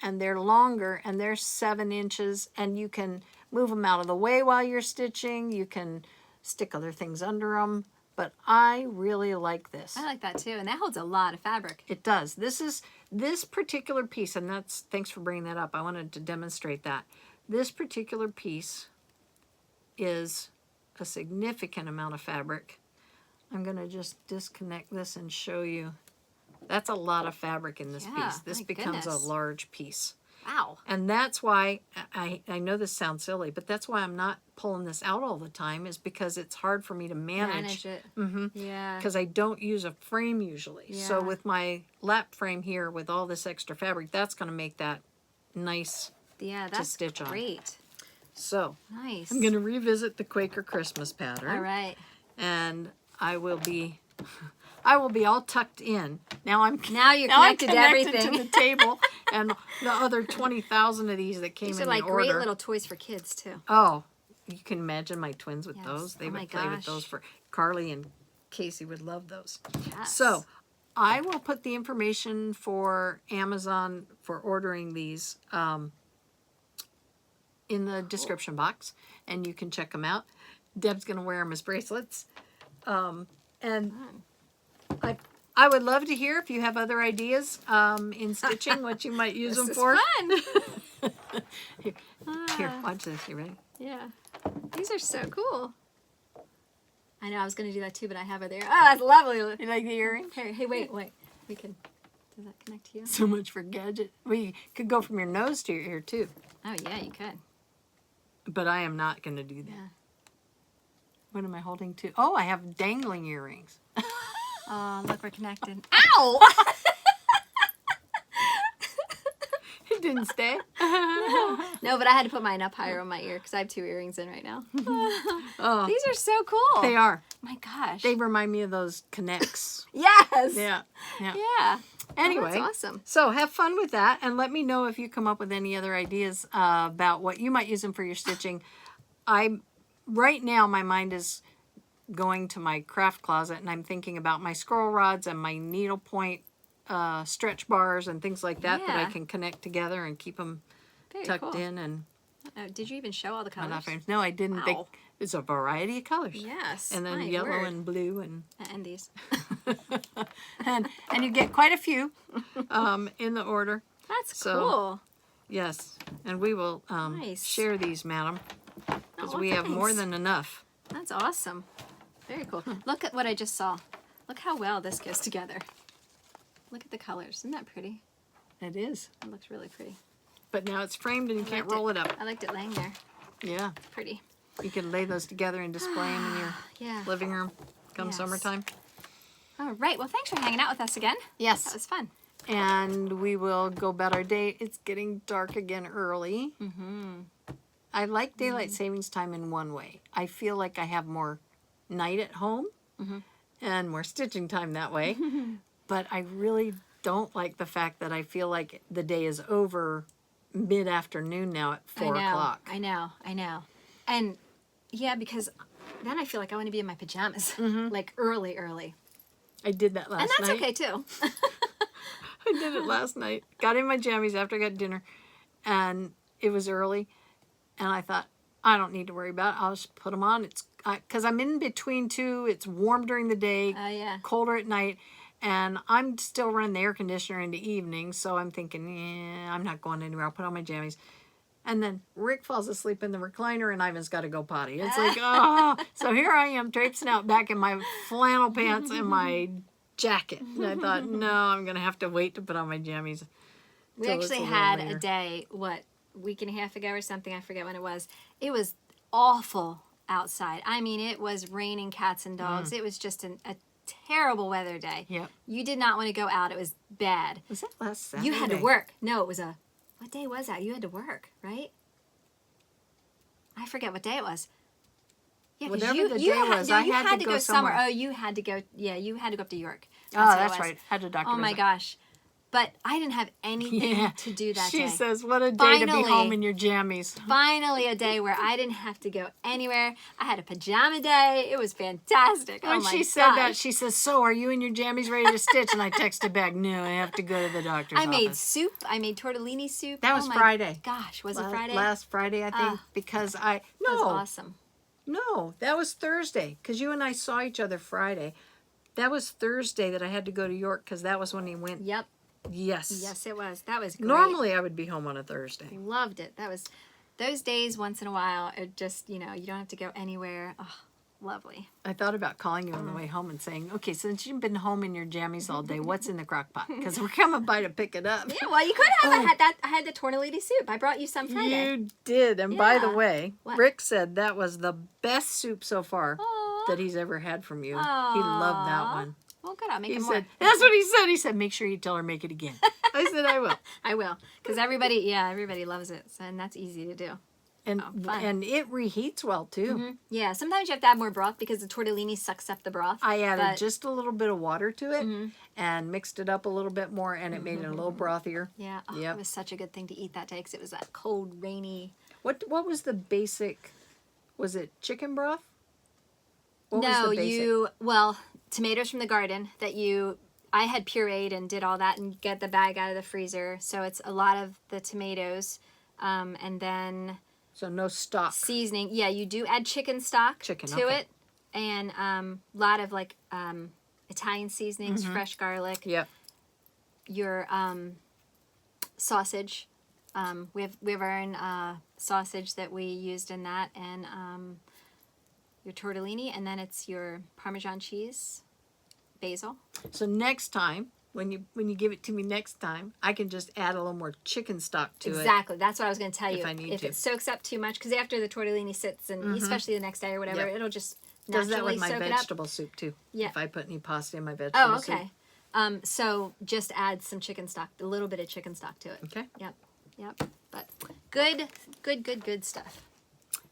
S1: and they're longer, and they're 7 inches, and you can move them out of the way while you're stitching. You can stick other things under them. But I really like this.
S2: I like that too, and that holds a lot of fabric.
S1: It does. This particular piece, and that's, thanks for bringing that up. I wanted to demonstrate that. This particular piece is a significant amount of fabric. I'm going to just disconnect this and show you. That's a lot of fabric in this piece. This
S2: my
S1: becomes
S2: goodness.
S1: a large piece.
S2: Wow.
S1: And that's why, I know this sounds silly, but that's why I'm not pulling this out all the time, is because it's hard for me to manage.
S2: it. Yeah.
S1: Because I don't use a frame usually. So
S2: Yeah.
S1: with my lap frame here with all this extra fabric, that's going to make that nice
S2: Yeah,
S1: to
S2: that's
S1: stitch on.
S2: great.
S1: So
S2: Nice.
S1: I'm going to revisit the Quaker Christmas pattern.
S2: All right.
S1: And I will be all tucked in. Now I'm
S2: Now you're
S1: I'm
S2: connected to everything.
S1: to the table and the other 20,000 of these that came
S2: These
S1: in
S2: are like
S1: the order.
S2: great little toys for kids too.
S1: Oh, you can imagine my twins with
S2: Yes.
S1: those. They
S2: Oh my
S1: would play with
S2: gosh.
S1: those for Carly, and Casey would love those.
S2: Yes.
S1: So I will put the information for Amazon for ordering these in the description box, and you can check them out. Deb's going to wear them as bracelets. And I would love to hear if you have other ideas in stitching, what you might use
S2: This
S1: them
S2: is
S1: for.
S2: fun.
S1: Here, watch this. You ready?
S2: Yeah. These are so cool. I know I was going to do that too, but I have it there. Oh, that's lovely.
S1: You like the earring?
S2: Hey, wait. We can. Does that connect to you?
S1: So much for Gadget. Well, you could go from your nose to your ear too,
S2: Oh yeah, you could.
S1: but I am not going to do that.
S2: Yeah.
S1: What am I holding to? Oh, I have dangling earrings.
S2: Oh, look, we're connected. Ow!
S1: It didn't stay.
S2: No, but I had to put mine up higher on my ear because I have 2 earrings in right now.
S1: Oh,
S2: These are so cool.
S1: they are.
S2: My gosh.
S1: They remind me of those connects.
S2: Yes.
S1: Yeah.
S2: Yeah.
S1: Anyway,
S2: that's awesome.
S1: So have fun with that, and let me know if you come up with any other ideas about what you might use them for your stitching. Right now my mind is going to my craft closet, and I'm thinking about my scroll rods and my needlepoint stretch bars and things like that that I
S2: Yeah.
S1: can connect together and keep them
S2: Very
S1: tucked
S2: cool.
S1: in. And
S2: Did you even show all the colors?
S1: frames. No, I didn't.
S2: Wow.
S1: It's a variety of colors.
S2: Yes.
S1: And then
S2: my
S1: yellow
S2: word.
S1: and blue and
S2: And these.
S1: and you get quite a few in the order.
S2: That's
S1: So,
S2: cool.
S1: Yes, and we will
S2: Nice.
S1: share these, madam, because
S2: Oh,
S1: we have more
S2: thanks.
S1: than enough.
S2: That's awesome. Very cool. Look at what I just saw. Look how well this goes together. Look at the colors. Isn't that pretty?
S1: It is.
S2: It looks really pretty.
S1: But now it's framed and you can't
S2: liked
S1: roll it up.
S2: I liked it laying there.
S1: Yeah.
S2: Pretty.
S1: You can lay those together and display them in your
S2: Yeah.
S1: living room come
S2: Yes.
S1: summertime.
S2: All right. Well, thanks for hanging out with us again. That
S1: Yes.
S2: was fun.
S1: And we will go about our day. It's getting dark again early.
S2: Mm-hmm.
S1: I like daylight savings time in one way. I feel like I have more night at home and more stitching time that way. But I really don't like the fact that I feel like the day is over mid-afternoon now at 4 o'clock.
S2: I know. And yeah, because then I feel like I want to be in my pajamas, like early.
S1: I did that last
S2: And that's
S1: night.
S2: okay too.
S1: I did it last night. Got in my jammies after I got dinner, and it was early, and I thought, I don't need to worry about it. I'll just put them on. It's because I'm in between two. It's warm during the day,
S2: Yeah.
S1: colder at night, and I'm still running the air conditioner in the evening, so I'm thinking, I'm not going anywhere. I'll put on my jammies. And then Rick falls asleep in the recliner, and Ivan's got to go potty. It's like, oh. So here I am traipsing out back in my flannel pants and my jacket. And I thought, no, I'm going to have to wait to put on my jammies.
S2: We
S1: till it's
S2: actually
S1: a little
S2: had
S1: later.
S2: a day, week and a half ago or something, I forget when it was. It was awful outside. I mean, it was raining cats and dogs. It was just a terrible weather day.
S1: Yep.
S2: You did not want to go out. It was bad.
S1: Was that last Saturday?
S2: You had to work. No, it was what day was that? You had to work, right? I forget what day it was. Yeah, 'cause
S1: Whatever
S2: you,
S1: the
S2: you
S1: day
S2: had,
S1: was,
S2: no,
S1: I
S2: you
S1: had to go somewhere.
S2: Oh, you had to go. Yeah, you had to go up to York.
S1: Oh,
S2: what it
S1: that's
S2: was.
S1: right. Had a doctor
S2: Oh my
S1: visit.
S2: gosh. But I didn't have anything
S1: Yeah.
S2: to do that
S1: She
S2: day.
S1: says, what a day to be
S2: Finally.
S1: home in your jammies.
S2: Finally, a day where I didn't have to go anywhere. I had a pajama day. It was fantastic.
S1: When
S2: oh my
S1: she said that,
S2: gosh.
S1: she says, so are you in your jammies ready to stitch? And I texted back, no, I have to go to the doctor's
S2: I made
S1: office.
S2: soup. I made tortellini soup.
S1: That was
S2: oh my
S1: Friday.
S2: Gosh, was it Friday?
S1: Last Friday, I think,
S2: Ah.
S1: because
S2: That was awesome.
S1: No, that was Thursday, because you and I saw each other Friday. That was Thursday that I had to go to York, because that was when he went.
S2: Yep.
S1: Yes.
S2: Yes, it was. That was great.
S1: Normally, I would be home on a Thursday.
S2: Loved it. That was those days once in a while. It just, you don't have to go anywhere. Oh, lovely.
S1: I thought about calling you on the way home and saying, okay, since you've been home in your jammies all day, what's in the crock pot? Because we're coming by to pick it up.
S2: Yeah, well, you could have. I had the tortellini soup. I brought you some Friday.
S1: You did. And by the
S2: Yeah.
S1: way,
S2: What?
S1: Rick said that was the best soup so far
S2: Aw.
S1: that he's ever had from you. He loved that
S2: Aw.
S1: one.
S2: Well, good. I'll make
S1: He
S2: it
S1: said,
S2: more.
S1: that's what he said. He said, make sure you tell her make it again. I said, I will.
S2: I will, because everybody loves it, and that's easy to do.
S1: And
S2: fun.
S1: and it reheats well, too.
S2: Yeah, sometimes you have to add more broth because the tortellini sucks up the broth.
S1: I added
S2: but-
S1: just a little bit of water to it and mixed it up a little bit more, and it made it a little brothier.
S2: Yeah,
S1: Yep.
S2: it was such a good thing to eat that day because it was that cold, rainy.
S1: What was the basic? Was it chicken broth? What
S2: No,
S1: was the basic?
S2: Tomatoes from the garden that I had pureed and did all that and get the bag out of the freezer. So it's a lot of the tomatoes, and then
S1: So no stock.
S2: seasoning. Yeah, you do add chicken stock
S1: Chicken,
S2: to
S1: okay.
S2: it, and a lot of Italian seasonings, fresh garlic.
S1: Yep.
S2: Your sausage. We have our own sausage that we used in that, and your tortellini, and then it's your Parmesan cheese, basil.
S1: So next time, when you give it to me next time, I can just add a little more chicken stock to it.
S2: Exactly. That's what I was going to tell you.
S1: If I need
S2: if
S1: to.
S2: it soaks up too much, because after the tortellini sits, and especially the next day or whatever,
S1: Yep.
S2: it'll just
S1: Does
S2: naturally
S1: that with my
S2: soak it up.
S1: vegetable soup too.
S2: Yeah.
S1: If I put any pasta in my vegetable
S2: Oh,
S1: soup.
S2: okay. So just add some chicken stock, a little bit of chicken stock to it.
S1: Okay.
S2: Yep. But good stuff.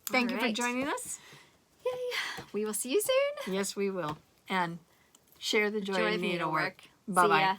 S1: Thank you
S2: All
S1: for
S2: right.
S1: joining us.
S2: Yay. We will see you soon.
S1: Yes, we will. And share the joy,
S2: Joy
S1: of
S2: of
S1: needlework.
S2: needlework.
S1: Bye-bye.
S2: See ya.